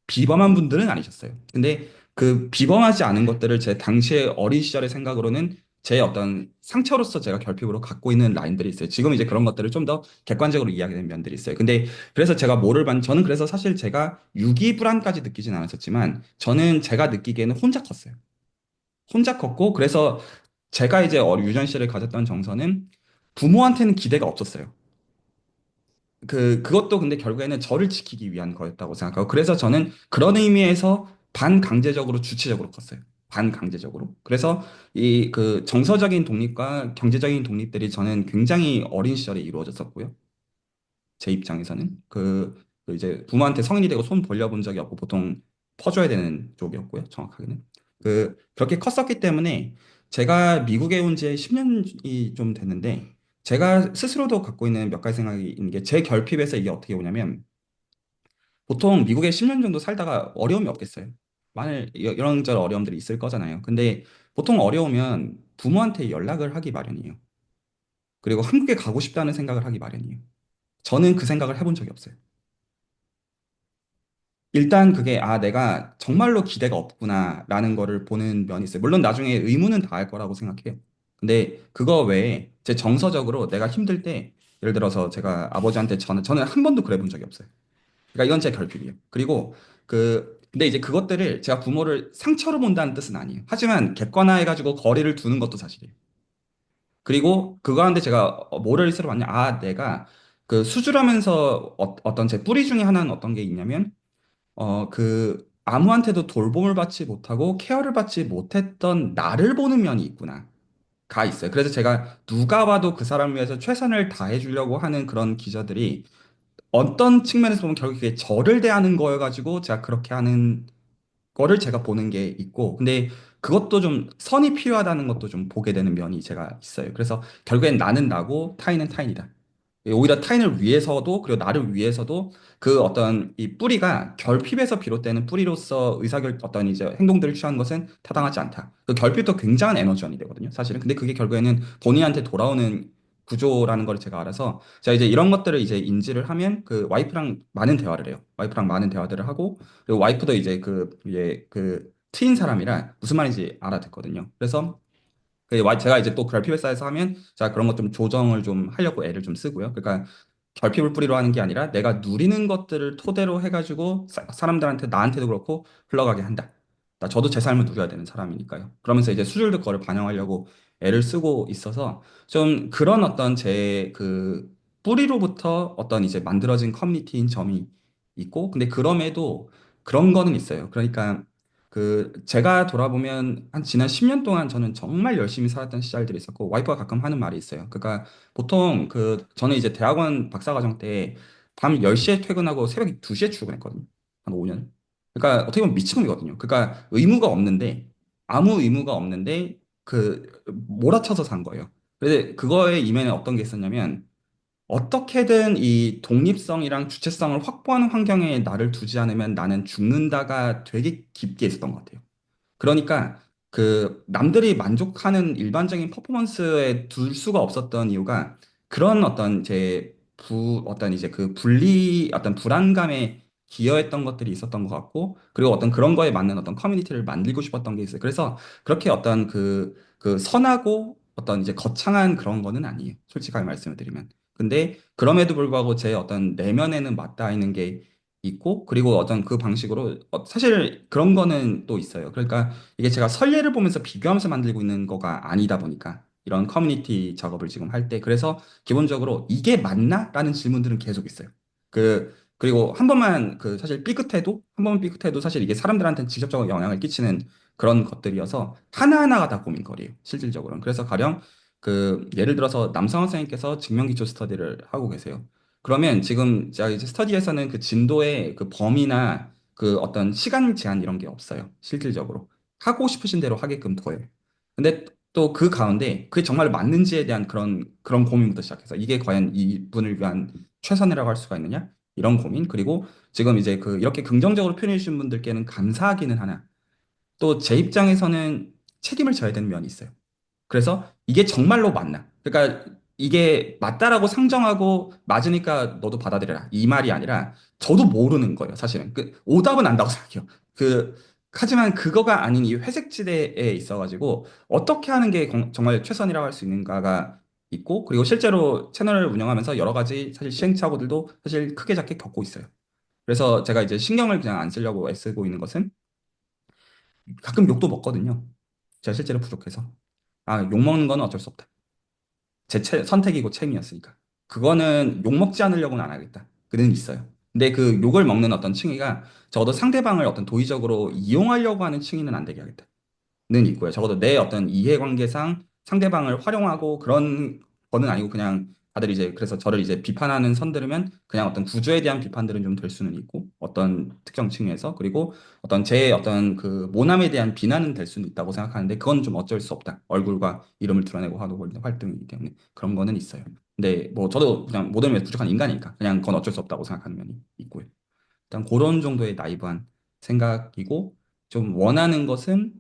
비범한 분들은 아니셨어요. 근데 그 비범하지 않은 것들을 제 당시의 어린 시절의 생각으로는 제 어떤 상처로서 제가 결핍으로 갖고 있는 라인들이 있어요. 지금 이제 그런 것들을 좀 더 객관적으로 이야기하는 면들이 있어요. 근데 그래서 제가 저는 그래서 사실 제가 유기불안까지 느끼진 않았었지만 저는 제가 느끼기에는 혼자 컸어요. 혼자 컸고 그래서 제가 이제 유전 씨를 가졌던 정서는 부모한테는 기대가 없었어요. 그것도 근데 결국에는 저를 지키기 위한 거였다고 생각하고, 그래서 저는 그런 의미에서 반강제적으로 주체적으로 컸어요. 반강제적으로. 그래서 정서적인 독립과 경제적인 독립들이 저는 굉장히 어린 시절에 이루어졌었고요. 제 입장에서는. 이제 부모한테 성인이 되고 손 벌려본 적이 없고 보통 퍼줘야 되는 쪽이었고요. 정확하게는. 그렇게 컸었기 때문에 제가 미국에 온 지 10년이 좀 됐는데 제가 스스로도 갖고 있는 몇 가지 생각이 있는 게 제 결핍에서 이게 어떻게 오냐면 보통 미국에 10년 정도 살다가 어려움이 없겠어요. 만일 이런저런 어려움들이 있을 거잖아요. 근데 보통 어려우면 부모한테 연락을 하기 마련이에요. 그리고 한국에 가고 싶다는 생각을 하기 마련이에요. 저는 그 생각을 해본 적이 없어요. 일단 그게 내가 정말로 기대가 없구나라는 거를 보는 면이 있어요. 물론 나중에 의무는 다할 거라고 생각해요. 근데 그거 외에 제 정서적으로 내가 힘들 때 예를 들어서 제가 아버지한테 저는 한 번도 그래 본 적이 없어요. 그러니까 이건 제 결핍이에요. 그리고 근데 이제 그것들을 제가 부모를 상처로 본다는 뜻은 아니에요. 하지만 객관화해가지고 거리를 두는 것도 사실이에요. 그리고 그거 하는데 제가 뭐를 스스로 봤냐? 내가 수술하면서 어떤 제 뿌리 중에 하나는 어떤 게 있냐면 아무한테도 돌봄을 받지 못하고 케어를 받지 못했던 나를 보는 면이 있구나. 가 있어요. 그래서 제가 누가 봐도 그 사람을 위해서 최선을 다해 주려고 하는 그런 기저들이 어떤 측면에서 보면 결국 그게 저를 대하는 거여가지고 제가 그렇게 하는 거를 제가 보는 게 있고, 근데 그것도 좀 선이 필요하다는 것도 좀 보게 되는 면이 제가 있어요. 그래서 결국엔 나는 나고 타인은 타인이다. 오히려 타인을 위해서도 그리고 나를 위해서도 그 어떤 이 뿌리가 결핍에서 비롯되는 뿌리로서 어떤 이제 행동들을 취하는 것은 타당하지 않다. 그 결핍도 굉장한 에너지원이 되거든요, 사실은. 근데 그게 결국에는 본인한테 돌아오는 구조라는 걸 제가 알아서 제가 이제 이런 것들을 이제 인지를 하면 와이프랑 많은 대화를 해요. 와이프랑 많은 대화들을 하고 그리고 와이프도 이제 트인 사람이라 무슨 말인지 알아듣거든요. 그래서 제가 이제 또 결핍회사에서 하면 제가 그런 것 좀 조정을 좀 하려고 애를 좀 쓰고요. 그러니까 결핍을 뿌리로 하는 게 아니라 내가 누리는 것들을 토대로 해가지고 사람들한테 나한테도 그렇고 흘러가게 한다. 저도 제 삶을 누려야 되는 사람이니까요. 그러면서 이제 수술도 그거를 반영하려고 애를 쓰고 있어서 좀 그런 어떤 제 뿌리로부터 어떤 이제 만들어진 커뮤니티인 점이 있고 근데 그럼에도 그런 거는 있어요. 그러니까 제가 돌아보면 한 지난 10년 동안 저는 정말 열심히 살았던 시절들이 있었고, 와이프가 가끔 하는 말이 있어요. 그러니까 보통 저는 이제 대학원 박사과정 때 밤 10시에 퇴근하고 새벽 2시에 출근했거든요. 한 5년. 그러니까 어떻게 보면 미친놈이거든요. 그러니까 아무 의무가 없는데, 몰아쳐서 산 거예요. 근데 그거의 이면에 어떤 게 있었냐면, 어떻게든 이 독립성이랑 주체성을 확보하는 환경에 나를 두지 않으면 나는 죽는다가 되게 깊게 있었던 것 같아요. 그러니까 남들이 만족하는 일반적인 퍼포먼스에 둘 수가 없었던 이유가 그런 어떤 이제 어떤 불안감에 기여했던 것들이 있었던 것 같고 그리고 어떤 그런 거에 맞는 어떤 커뮤니티를 만들고 싶었던 게 있어요. 그래서 그렇게 어떤 선하고 어떤 이제 거창한 그런 거는 아니에요. 솔직하게 말씀을 드리면. 근데 그럼에도 불구하고 제 어떤 내면에는 맞닿아 있는 게 있고 그리고 어떤 그 방식으로 사실 그런 거는 또 있어요. 그러니까 이게 제가 선례를 보면서 비교하면서 만들고 있는 거가 아니다 보니까 이런 커뮤니티 작업을 지금 할 때 그래서 기본적으로 이게 맞나? 라는 질문들은 계속 있어요. 그리고 사실 한 번만 삐끗해도 사실 이게 사람들한테는 직접적으로 영향을 끼치는 그런 것들이어서 하나하나가 다 고민거리예요. 실질적으로는. 그래서 가령 예를 들어서 남성원 선생님께서 증명기초 스터디를 하고 계세요. 그러면 지금 제가 이제 스터디에서는 그 진도의 그 범위나 어떤 시간 제한 이런 게 없어요. 실질적으로. 하고 싶으신 대로 하게끔 둬요. 근데 또 그 가운데 그게 정말 맞는지에 대한 그런 고민부터 시작해서 이게 과연 이분을 위한 최선이라고 할 수가 있느냐? 이런 고민. 그리고 지금 이제 이렇게 긍정적으로 표현해 주신 분들께는 감사하기는 하나. 또 제 입장에서는 책임을 져야 되는 면이 있어요. 그래서 이게 정말로 맞나? 그러니까 이게 맞다라고 상정하고 맞으니까 너도 받아들여라. 이 말이 아니라 저도 모르는 거예요, 사실은. 오답은 안다고 생각해요. 하지만 그거가 아닌 이 회색 지대에 있어가지고 어떻게 하는 게 정말 최선이라고 할 수 있는가가 있고, 그리고 실제로 채널을 운영하면서 여러 가지 사실 시행착오들도 사실 크게 작게 겪고 있어요. 그래서 제가 이제 신경을 그냥 안 쓰려고 애쓰고 있는 것은 가끔 욕도 먹거든요. 제가 실제로 부족해서. 아, 욕 먹는 건 어쩔 수 없다. 선택이고 책임이었으니까. 그거는 욕 먹지 않으려고는 안 하겠다. 그는 있어요. 근데 그 욕을 먹는 어떤 층위가 적어도 상대방을 어떤 도의적으로 이용하려고 하는 층위는 안 되게 하겠다. 는 있고요. 적어도 내 어떤 이해관계상 상대방을 활용하고 그런 거는 아니고 그냥 다들 이제 그래서 저를 이제 비판하는 선들으면 그냥 어떤 구조에 대한 비판들은 좀 될 수는 있고 어떤 특정 층에서 그리고 어떤 제 어떤 그 모남에 대한 비난은 될 수는 있다고 생각하는데 그건 좀 어쩔 수 없다. 얼굴과 이름을 드러내고 하고 있는 활동이기 때문에 그런 거는 있어요. 근데 뭐 저도 그냥 모든 면에서 부족한 인간이니까 그냥 그건 어쩔 수 없다고 생각하는 면이 있고요. 일단 그런 정도의 나이브한 생각이고 좀 원하는 것은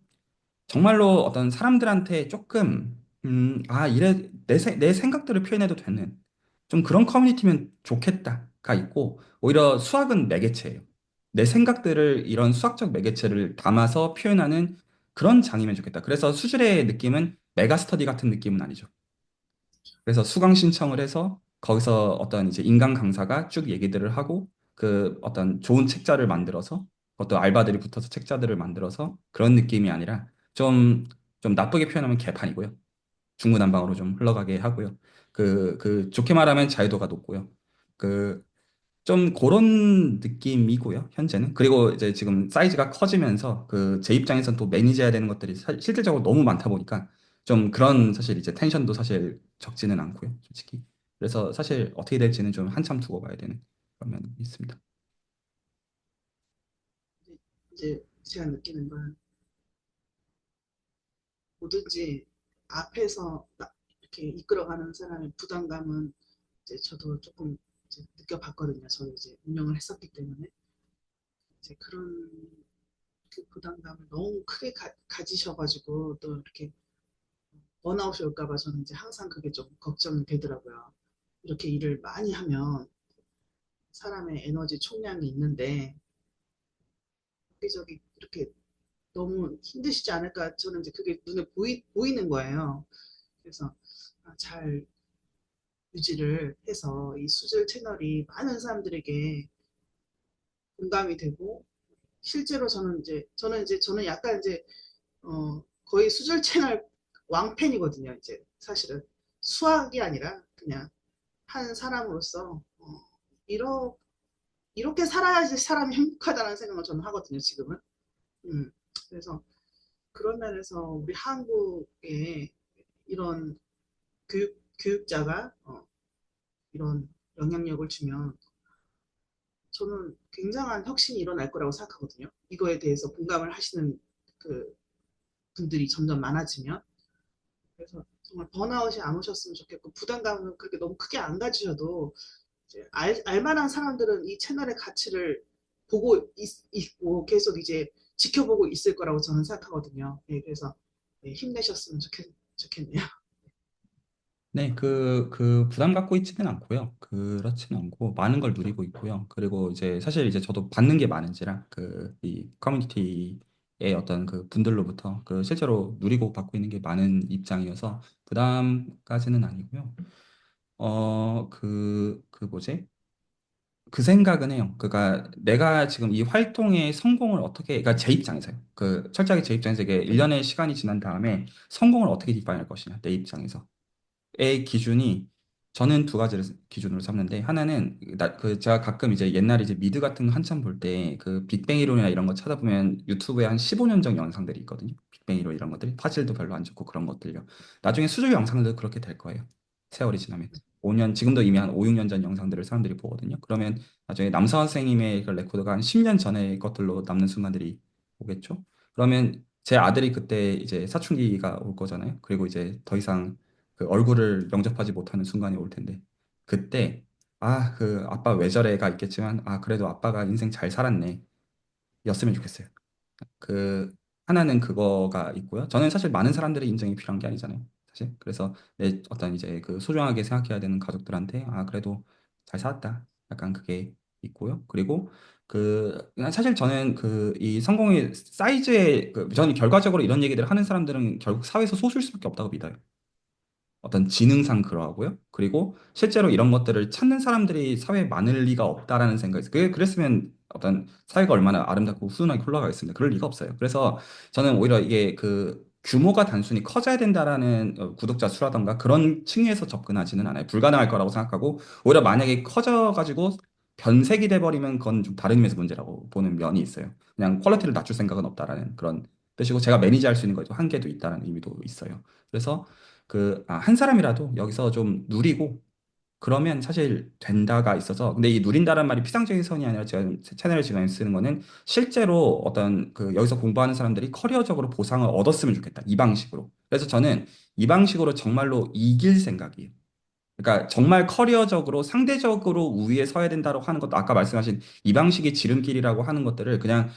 정말로 어떤 사람들한테 조금, 내 생각들을 표현해도 되는 좀 그런 커뮤니티면 좋겠다가 있고, 오히려 수학은 매개체예요. 내 생각들을 이런 수학적 매개체를 담아서 표현하는 그런 장이면 좋겠다. 그래서 수질의 느낌은 메가 스터디 같은 느낌은 아니죠. 그래서 수강 신청을 해서 거기서 어떤 이제 인간 강사가 쭉 얘기들을 하고 그 어떤 좋은 책자를 만들어서 어떤 알바들이 붙어서 책자들을 만들어서 그런 느낌이 아니라 좀, 좀 나쁘게 표현하면 개판이고요. 중구난방으로 좀 흘러가게 하고요. 좋게 말하면 자유도가 높고요. 그, 좀 그런 느낌이고요, 현재는. 그리고 이제 지금 사이즈가 커지면서 그 제 입장에선 또 매니지해야 되는 것들이 실질적으로 너무 많다 보니까 좀 그런 사실 이제 텐션도 사실 적지는 않고요, 솔직히. 그래서 사실 어떻게 될지는 좀 한참 두고 봐야 되는 그런 면이 있습니다. 이제 제가 느끼는 건 뭐든지 앞에서 이렇게 이끌어가는 사람의 부담감은 이제 저도 조금 이제 느껴봤거든요. 저도 이제 운영을 했었기 때문에 이제 그런 그 부담감을 너무 크게 가지셔가지고 또 이렇게 번아웃이 올까봐 저는 이제 항상 그게 좀 걱정이 되더라고요. 이렇게 일을 많이 하면 사람의 에너지 총량이 있는데 여기저기 이렇게 너무 힘드시지 않을까 저는 이제 그게 눈에 보이는 거예요. 그래서 잘 유지를 해서 이 수질 채널이 많은 사람들에게 공감이 되고 실제로 저는 약간 이제 거의 수질 채널 왕팬이거든요. 이제 사실은 수학이 아니라 그냥 한 사람으로서 이러, 이렇게 살아야지 사람이 행복하다는 생각을 저는 하거든요. 지금은. 음, 그래서 그런 면에서 우리 한국에 이런 교육자가 이런 영향력을 주면 저는 굉장한 혁신이 일어날 거라고 생각하거든요. 이거에 대해서 공감을 하시는 그 분들이 점점 많아지면. 그래서 정말 번아웃이 안 오셨으면 좋겠고, 부담감은 그렇게 너무 크게 안 가지셔도, 이제 알만한 사람들은 이 채널의 가치를 보고 있고, 계속 이제 지켜보고 있을 거라고 저는 생각하거든요. 예, 그래서 예, 힘내셨으면 좋겠네요. 네, 부담 갖고 있지는 않고요. 그렇지는 않고, 많은 걸 누리고 있고요. 그리고 이제, 사실 이제 저도 받는 게 많은지라, 이 커뮤니티의 어떤 그 분들로부터 실제로 누리고 받고 있는 게 많은 입장이어서 부담까지는 아니고요. 뭐지? 그 생각은 해요. 그러니까 내가 지금 이 활동의 성공을 어떻게, 그러니까 제 입장에서요. 철저하게 제 입장에서 이게 1년의 시간이 지난 다음에 성공을 어떻게 디파인할 것이냐, 내 입장에서. 의 기준이 저는 두 가지를 기준으로 삼는데 하나는 제가 가끔 이제 옛날에 이제 미드 같은 거 한참 볼 때 그 빅뱅 이론이나 이런 거 찾아보면 유튜브에 한 15년 전 영상들이 있거든요. 빅뱅 이론 이런 것들이 화질도 별로 안 좋고 그런 것들요. 나중에 수조 영상들도 그렇게 될 거예요. 세월이 지나면 5년 지금도 이미 한 5, 6년 전 영상들을 사람들이 보거든요. 그러면 나중에 남서원 선생님의 그 레코드가 한 10년 전의 것들로 남는 순간들이 오겠죠. 그러면 제 아들이 그때 이제 사춘기가 올 거잖아요. 그리고 이제 더 이상 그 얼굴을 영접하지 못하는 순간이 올 텐데 그때 아빠 왜 저래가 있겠지만 그래도 아빠가 인생 잘 살았네 였으면 좋겠어요. 그 하나는 그거가 있고요. 저는 사실 많은 사람들의 인정이 필요한 게 아니잖아요. 사실 그래서 내 어떤 이제 소중하게 생각해야 되는 가족들한테 그래도 잘 살았다. 약간 그게 있고요. 그리고 사실 저는 이 성공의 사이즈의 저는 결과적으로 이런 얘기들을 하는 사람들은 결국 사회에서 소수일 수밖에 없다고 믿어요. 어떤 지능상 그러하고요. 그리고 실제로 이런 것들을 찾는 사람들이 사회에 많을 리가 없다라는 생각이 있어요. 그랬으면 어떤 사회가 얼마나 아름답고 후순하게 흘러가겠습니까? 그럴 리가 없어요. 그래서 저는 오히려 이게 규모가 단순히 커져야 된다라는 구독자 수라던가 그런 층위에서 접근하지는 않아요. 불가능할 거라고 생각하고 오히려 만약에 커져가지고 변색이 돼버리면 그건 좀 다른 의미에서 문제라고 보는 면이 있어요. 그냥 퀄리티를 낮출 생각은 없다라는 그런 뜻이고 제가 매니지할 수 있는 거에도 한계도 있다는 의미도 있어요. 그래서 한 사람이라도 여기서 좀 누리고 그러면 사실 된다가 있어서 근데 이 누린다란 말이 피상적인 선이 아니라 제가 채널을 지금 쓰는 거는 실제로 어떤 여기서 공부하는 사람들이 커리어적으로 보상을 얻었으면 좋겠다. 이 방식으로. 그래서 저는 이 방식으로 정말로 이길 생각이에요. 그러니까 정말 커리어적으로 상대적으로 우위에 서야 된다고 하는 것도 아까 말씀하신 이 방식의 지름길이라고 하는 것들을 그냥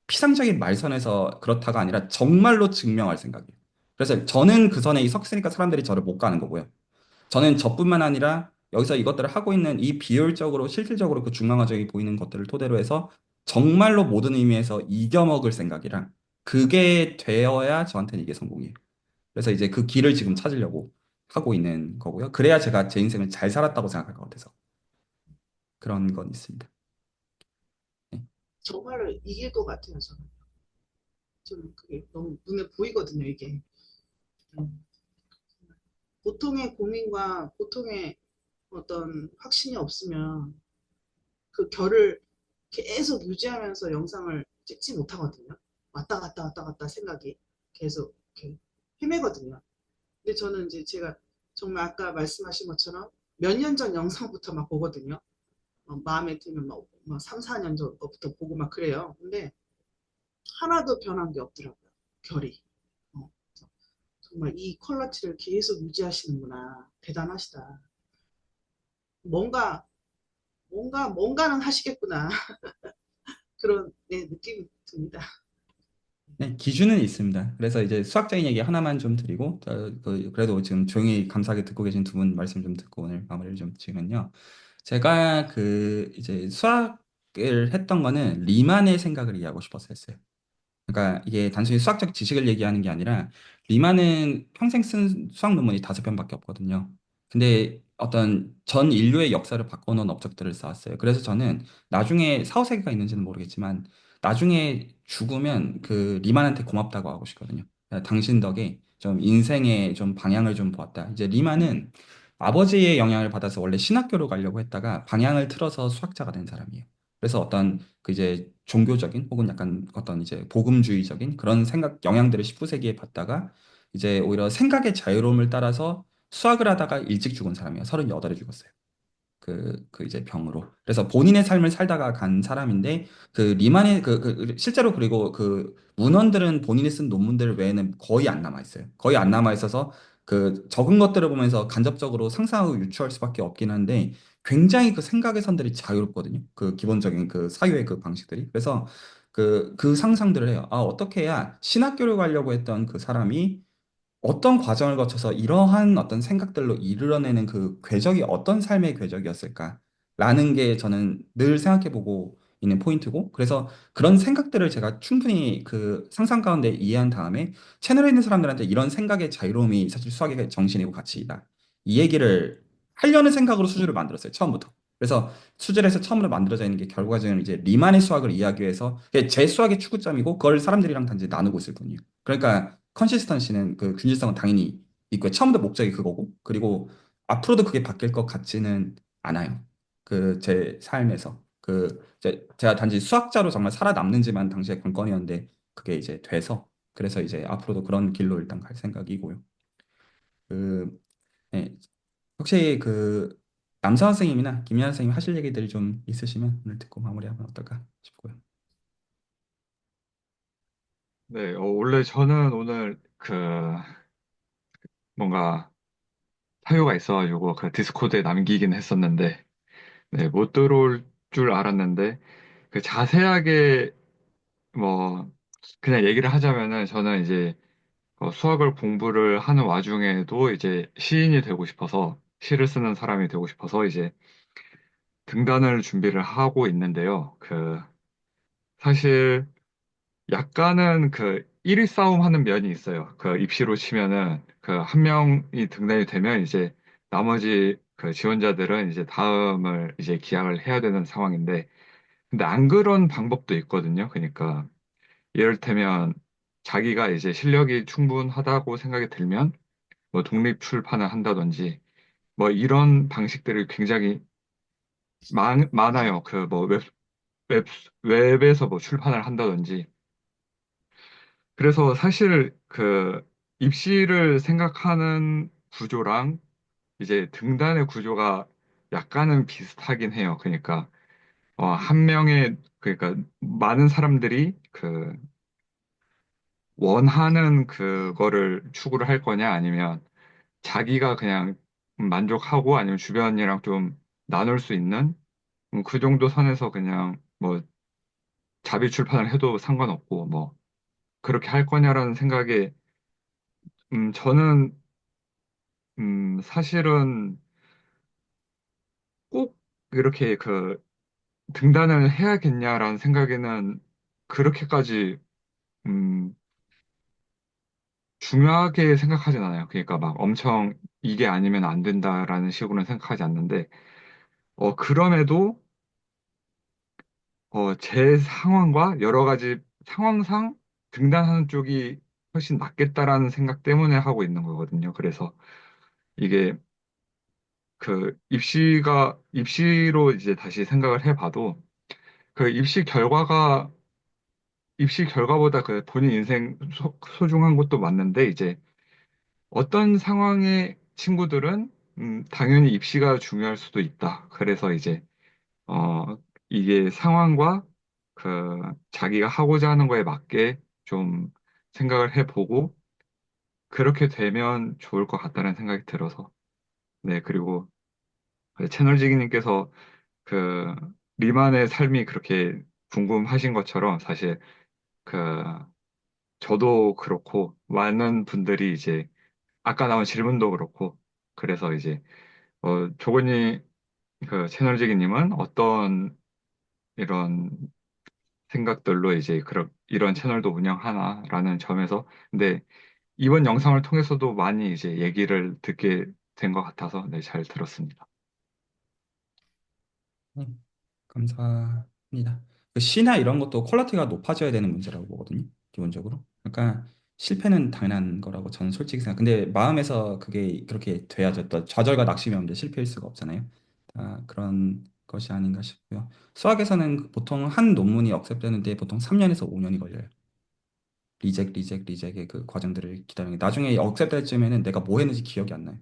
피상적인 말선에서 그렇다가 아니라 정말로 증명할 생각이에요. 그래서 저는 그 선에 섰으니까 사람들이 저를 못 가는 거고요. 저는 저뿐만 아니라 여기서 이것들을 하고 있는 이 비효율적으로 실질적으로 중앙화적이 보이는 것들을 토대로 해서 정말로 모든 의미에서 이겨먹을 생각이랑 그게 되어야 저한테는 이게 성공이에요. 그래서 이제 그 길을 지금 찾으려고 하고 있는 거고요. 그래야 제가 제 인생을 잘 살았다고 생각할 것 같아서 그런 건 있습니다. 네. 정말로 이길 것 같아요, 저는. 저는 그게 너무 눈에 보이거든요, 이게. 음. 보통의 고민과 보통의 어떤 확신이 없으면 그 결을 계속 유지하면서 영상을 찍지 못하거든요. 왔다 갔다 왔다 갔다 생각이 계속 이렇게 헤매거든요. 근데 저는 이제 제가 정말 아까 말씀하신 것처럼 몇 년 전 영상부터 막 보거든요. 마음에 들면 막 3, 4년 전부터 보고 막 그래요. 근데 하나도 변한 게 없더라고요. 결이. 그래서 정말 이 퀄러티를 계속 유지하시는구나. 대단하시다. 뭔가, 뭔가는 하시겠구나. 그런, 네, 느낌이 듭니다. 네, 기준은 있습니다. 그래서 이제 수학적인 얘기 하나만 좀 드리고, 그래도 지금 조용히 감사하게 듣고 계신 두 분 말씀 좀 듣고 오늘 마무리를 좀 지으면요. 제가 이제 수학을 했던 거는 리만의 생각을 이해하고 싶어서 했어요. 그러니까 이게 단순히 수학적 지식을 얘기하는 게 아니라 리만은 평생 쓴 수학 논문이 5편밖에 없거든요. 근데 어떤 전 인류의 역사를 바꿔놓은 업적들을 쌓았어요. 그래서 저는 나중에 사후세계가 있는지는 모르겠지만 나중에 죽으면 리만한테 고맙다고 하고 싶거든요. 당신 덕에 좀 인생의 좀 방향을 좀 보았다. 이제 리만은 아버지의 영향을 받아서 원래 신학교로 가려고 했다가 방향을 틀어서 수학자가 된 사람이에요. 그래서 어떤 이제 종교적인 혹은 약간 어떤 이제 복음주의적인 그런 생각 영향들을 19세기에 받다가 이제 오히려 생각의 자유로움을 따라서 수학을 하다가 일찍 죽은 사람이에요. 38에 죽었어요. 이제 병으로. 그래서 본인의 삶을 살다가 간 사람인데, 리만의, 실제로 그리고 문헌들은 본인이 쓴 논문들 외에는 거의 안 남아있어요. 거의 안 남아있어서 적은 것들을 보면서 간접적으로 상상하고 유추할 수밖에 없긴 한데, 굉장히 생각의 선들이 자유롭거든요. 기본적인 사유의 방식들이. 그래서 그 상상들을 해요. 아, 어떻게 해야 신학교를 가려고 했던 그 사람이 어떤 과정을 거쳐서 이러한 어떤 생각들로 이르러내는 궤적이 어떤 삶의 궤적이었을까라는 게 저는 늘 생각해보고 있는 포인트고, 그래서 그런 생각들을 제가 충분히 상상 가운데 이해한 다음에 채널에 있는 사람들한테 이런 생각의 자유로움이 사실 수학의 정신이고 가치이다. 이 얘기를 하려는 생각으로 수주를 만들었어요, 처음부터. 그래서 수주를 해서 처음으로 만들어져 있는 게 결과적으로 이제 리만의 수학을 이해하기 위해서 그게 제 수학의 추구점이고 그걸 사람들이랑 단지 나누고 있을 뿐이에요. 그러니까 컨시스턴시는 균질성은 당연히 있고요. 처음부터 목적이 그거고, 그리고 앞으로도 그게 바뀔 것 같지는 않아요. 제 삶에서. 제가 단지 수학자로 정말 살아남는지만 당시에 관건이었는데, 그게 이제 돼서, 그래서 이제 앞으로도 그런 길로 일단 갈 생각이고요. 그, 네. 혹시 남서원 선생님이나 김연아 선생님 하실 얘기들이 좀 있으시면 오늘 듣고 마무리하면 어떨까 싶고요. 네, 원래 저는 오늘 뭔가 사유가 있어가지고 그 디스코드에 남기긴 했었는데, 네, 못 들어올 줄 알았는데, 자세하게 뭐, 그냥 얘기를 하자면은 저는 이제 수학을 공부를 하는 와중에도 이제 시인이 되고 싶어서, 시를 쓰는 사람이 되고 싶어서 이제 등단을 준비를 하고 있는데요. 사실 약간은 1위 싸움 하는 면이 있어요. 입시로 치면은 한 명이 등단이 되면 이제 나머지 지원자들은 이제 다음을 이제 기약을 해야 되는 상황인데, 근데 안 그런 방법도 있거든요. 그러니까 이를테면 자기가 이제 실력이 충분하다고 생각이 들면 뭐 독립 출판을 한다든지 뭐 이런 방식들이 굉장히 많아요. 뭐 웹, 웹에서 뭐 출판을 한다든지. 그래서 사실 입시를 생각하는 구조랑 이제 등단의 구조가 약간은 비슷하긴 해요. 그러니까 한 명의 그러니까 많은 사람들이 원하는 그거를 추구를 할 거냐 아니면 자기가 그냥 만족하고 아니면 주변이랑 좀 나눌 수 있는 그 정도 선에서 그냥 뭐 자비 출판을 해도 상관없고 뭐 그렇게 할 거냐라는 생각에 저는 사실은 꼭 이렇게 등단을 해야겠냐라는 생각에는 그렇게까지 음 중요하게 생각하진 않아요. 그러니까 막 엄청 이게 아니면 안 된다라는 식으로는 생각하지 않는데 그럼에도 제 상황과 여러 가지 상황상 등단하는 쪽이 훨씬 낫겠다라는 생각 때문에 하고 있는 거거든요. 그래서 이게 입시로 이제 다시 생각을 해봐도 입시 결과보다 본인 인생 소중한 것도 맞는데 이제 어떤 상황의 친구들은 당연히 입시가 중요할 수도 있다. 그래서 이제 어, 이게 상황과 자기가 하고자 하는 거에 맞게 좀 생각을 해보고 그렇게 되면 좋을 것 같다는 생각이 들어서. 네, 그리고 채널지기님께서 그 리만의 삶이 그렇게 궁금하신 것처럼 사실 그 저도 그렇고 많은 분들이 이제 아까 나온 질문도 그렇고 그래서 이제 조건이 채널지기님은 어떤 이런 생각들로 이제 이런 채널도 운영하나라는 점에서 근데 이번 영상을 통해서도 많이 이제 얘기를 듣게 된 것 같아서 네, 잘 들었습니다. 네, 감사합니다. 시나 이런 것도 퀄리티가 높아져야 되는 문제라고 보거든요. 기본적으로. 그러니까 실패는 당연한 거라고 저는 솔직히 생각. 근데 마음에서 그게 그렇게 돼야죠. 또 좌절과 낙심이 없는데 실패일 수가 없잖아요. 그런 것이 아닌가 싶고요. 수학에서는 보통 한 논문이 억셉되는데 보통 3년에서 5년이 걸려요. 리젝의 그 과정들을 기다리는 게. 나중에 억셉될 쯤에는 내가 뭐 했는지 기억이 안 나요.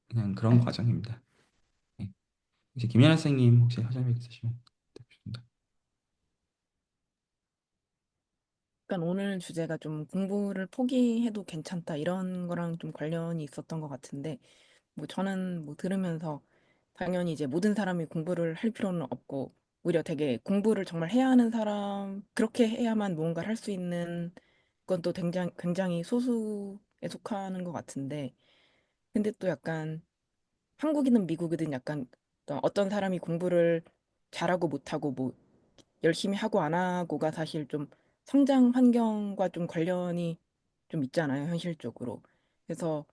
그냥 그런 과정입니다. 네. 이제 김연아 선생님 혹시 하실 말 있으시면 부탁드립니다. 약간 오늘 주제가 좀 공부를 포기해도 괜찮다 이런 거랑 좀 관련이 있었던 것 같은데 뭐 저는 뭐 들으면서 당연히 이제 모든 사람이 공부를 할 필요는 없고 오히려 되게 공부를 정말 해야 하는 사람 그렇게 해야만 무언가를 할 수 있는 건 또 굉장히 소수에 속하는 것 같은데 근데 또 약간 한국이든 미국이든 약간 또 어떤 사람이 공부를 잘하고 못하고 뭐 열심히 하고 안 하고가 사실 좀 성장 환경과 좀 관련이 좀 있잖아요, 현실적으로. 그래서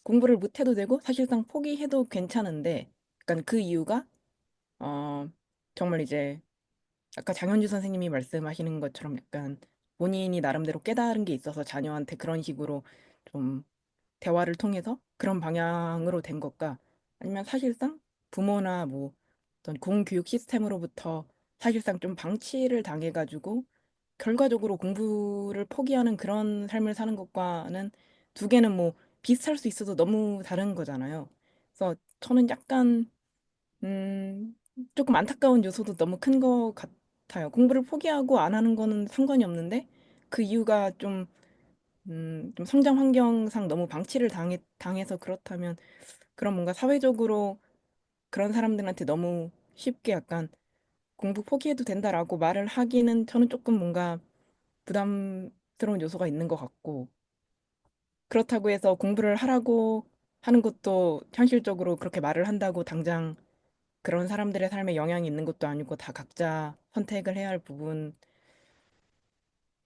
공부를 못해도 되고 사실상 포기해도 괜찮은데 약간 그 이유가 어 정말 이제 아까 장현주 선생님이 말씀하시는 것처럼 약간 본인이 나름대로 깨달은 게 있어서 자녀한테 그런 식으로 좀 대화를 통해서 그런 방향으로 된 것과 아니면 사실상 부모나 뭐 어떤 공교육 시스템으로부터 사실상 좀 방치를 당해가지고 결과적으로 공부를 포기하는 그런 삶을 사는 것과는 두 개는 뭐 비슷할 수 있어도 너무 다른 거잖아요. 그래서 저는 약간 음, 조금 안타까운 요소도 너무 큰 것 같아요. 공부를 포기하고 안 하는 거는 상관이 없는데 그 이유가 좀 성장 환경상 너무 방치를 당해서 그렇다면 그런 뭔가 사회적으로 그런 사람들한테 너무 쉽게 약간 공부 포기해도 된다라고 말을 하기는 저는 조금 뭔가 부담스러운 요소가 있는 것 같고 그렇다고 해서 공부를 하라고 하는 것도 현실적으로 그렇게 말을 한다고 당장 그런 사람들의 삶에 영향이 있는 것도 아니고 다 각자 선택을 해야 할 부분인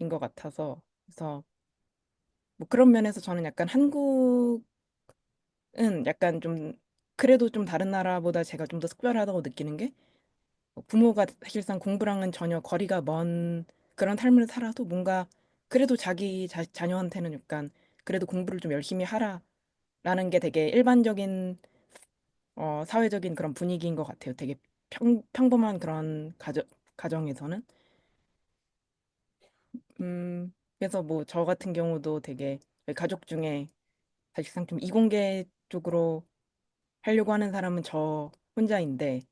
것 같아서 그래서 뭐 그런 면에서 저는 약간 한국은 약간 좀 그래도 좀 다른 나라보다 제가 좀 더 특별하다고 느끼는 게 부모가 사실상 공부랑은 전혀 거리가 먼 그런 삶을 살아도 뭔가 그래도 자기 자녀한테는 약간 그래도 공부를 좀 열심히 하라라는 게 되게 일반적인 사회적인 그런 분위기인 것 같아요. 되게 평범한 그런 가정에서는. 그래서 뭐 저 같은 경우도 되게 가족 중에 사실상 좀 이공계 쪽으로 하려고 하는 사람은 저 혼자인데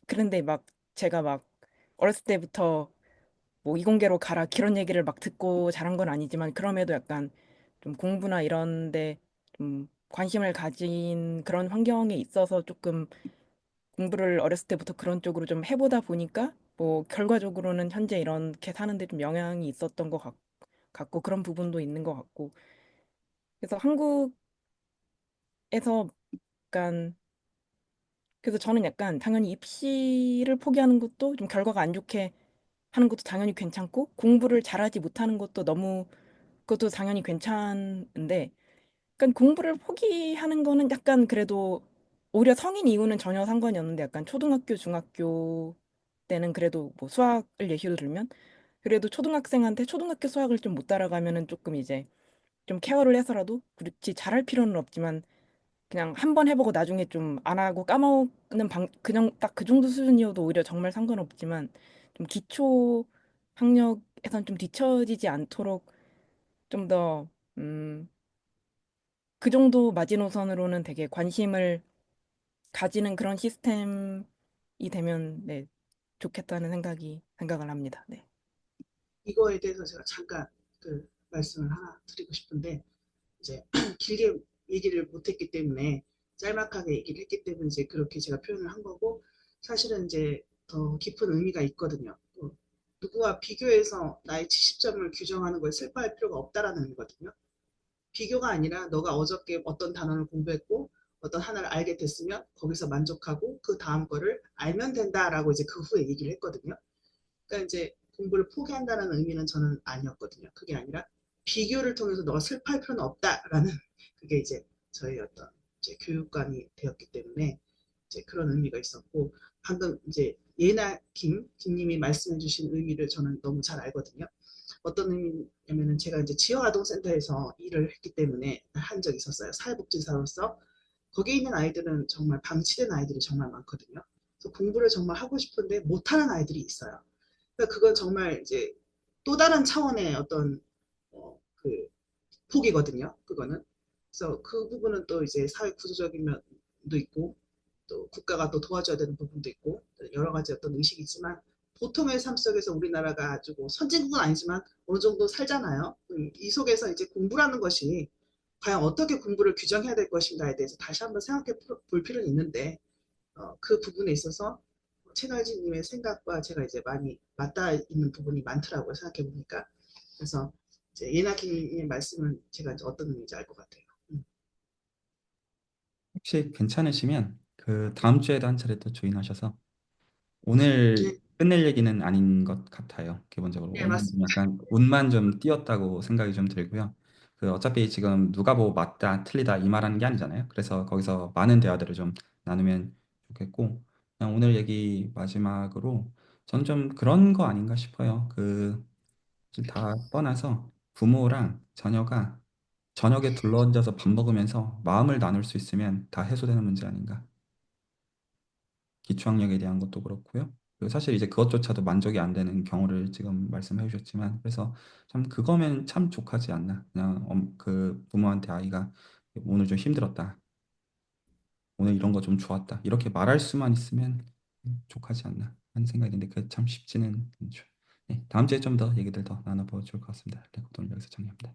그런데 막 제가 막 어렸을 때부터 뭐 이공계로 가라 그런 얘기를 막 듣고 자란 건 아니지만 그럼에도 약간 좀 공부나 이런 데 좀 관심을 가진 그런 환경에 있어서 조금 공부를 어렸을 때부터 그런 쪽으로 좀 해보다 보니까 뭐 결과적으로는 현재 이렇게 사는데 좀 영향이 있었던 것 같고 그런 부분도 있는 것 같고 그래서 한국에서 약간 그래서 저는 약간 당연히 입시를 포기하는 것도 좀 결과가 안 좋게 하는 것도 당연히 괜찮고 공부를 잘하지 못하는 것도 너무 그것도 당연히 괜찮은데 약간 공부를 포기하는 거는 약간 그래도 오히려 성인 이후는 전혀 상관이 없는데 약간 초등학교, 중학교 때는 그래도 뭐 수학을 예시로 들면 그래도 초등학생한테 초등학교 수학을 좀 못 따라가면은 조금 이제 좀 케어를 해서라도 그렇지 잘할 필요는 없지만 그냥 한 번 해보고 나중에 좀 안 하고 까먹는 그냥 딱 그 정도 수준이어도 오히려 정말 상관없지만 좀 기초 학력에선 좀 뒤처지지 않도록 좀 더, 그 정도 마지노선으로는 되게 관심을 가지는 그런 시스템이 되면 네, 좋겠다는 생각을 합니다. 네. 이거에 대해서 제가 잠깐 말씀을 하나 드리고 싶은데 이제 길게 얘기를 못했기 때문에 짤막하게 얘기를 했기 때문에 이제 그렇게 제가 표현을 한 거고 사실은 이제 더 깊은 의미가 있거든요. 또 누구와 비교해서 나의 70점을 규정하는 걸 슬퍼할 필요가 없다라는 의미거든요. 비교가 아니라 너가 어저께 어떤 단어를 공부했고 어떤 하나를 알게 됐으면 거기서 만족하고 그 다음 거를 알면 된다라고 이제 그 후에 얘기를 했거든요. 그러니까 이제 공부를 포기한다는 의미는 저는 아니었거든요. 그게 아니라 비교를 통해서 너가 슬퍼할 필요는 없다라는 그게 이제 저희 어떤 이제 교육관이 되었기 때문에 이제 그런 의미가 있었고 방금 이제 예나 김님이 말씀해주신 의미를 저는 너무 잘 알거든요. 어떤 의미냐면은 제가 이제 지역아동센터에서 일을 했기 때문에 한 적이 있었어요. 사회복지사로서 거기에 있는 아이들은 정말 방치된 아이들이 정말 많거든요. 그래서 공부를 정말 하고 싶은데 못하는 아이들이 있어요. 그러니까 그건 정말 이제 또 다른 차원의 어떤 그 폭이거든요. 그거는. 그래서 그 부분은 또 이제 사회 구조적인 면도 있고 또 국가가 또 도와줘야 되는 부분도 있고 여러 가지 어떤 의식이 있지만 보통의 삶 속에서 우리나라가 아주 뭐 선진국은 아니지만 어느 정도 살잖아요. 이 속에서 이제 공부라는 것이 과연 어떻게 공부를 규정해야 될 것인가에 대해서 다시 한번 생각해 볼 필요는 있는데 그 부분에 있어서 채널지님의 생각과 제가 이제 많이 맞닿아 있는 부분이 많더라고요. 생각해 보니까. 그래서 이제 예나키님의 말씀은 제가 이제 어떤 의미인지 알 것 같아요. 혹시 괜찮으시면 그 다음 주에도 한 차례 또 조인하셔서 네, 오늘 끝낼 얘기는 아닌 것 같아요. 기본적으로 네 오늘 좀 맞습니다. 약간 운만 좀 띄었다고 생각이 좀 들고요. 그 어차피 지금 누가 뭐 맞다, 틀리다 이 말하는 게 아니잖아요. 그래서 거기서 많은 대화들을 좀 나누면 좋겠고 그냥 오늘 얘기 마지막으로 전 좀 그런 거 아닌가 싶어요. 그 다 떠나서 부모랑 자녀가 저녁에 둘러앉아서 밥 먹으면서 마음을 나눌 수 있으면 다 해소되는 문제 아닌가. 기초학력에 대한 것도 그렇고요. 그리고 사실 이제 그것조차도 만족이 안 되는 경우를 지금 말씀해 주셨지만, 그래서 참 그거면 참 족하지 않나. 그냥 그 부모한테 아이가 오늘 좀 힘들었다. 오늘 이런 거 좀 좋았다. 이렇게 말할 수만 있으면 족하지 않나 하는 생각이 드는데 그게 참 쉽지는 않죠. 네, 다음 주에 좀 더 얘기들 더 나눠보면 좋을 것 같습니다. 네, 오늘 여기서 정리합니다.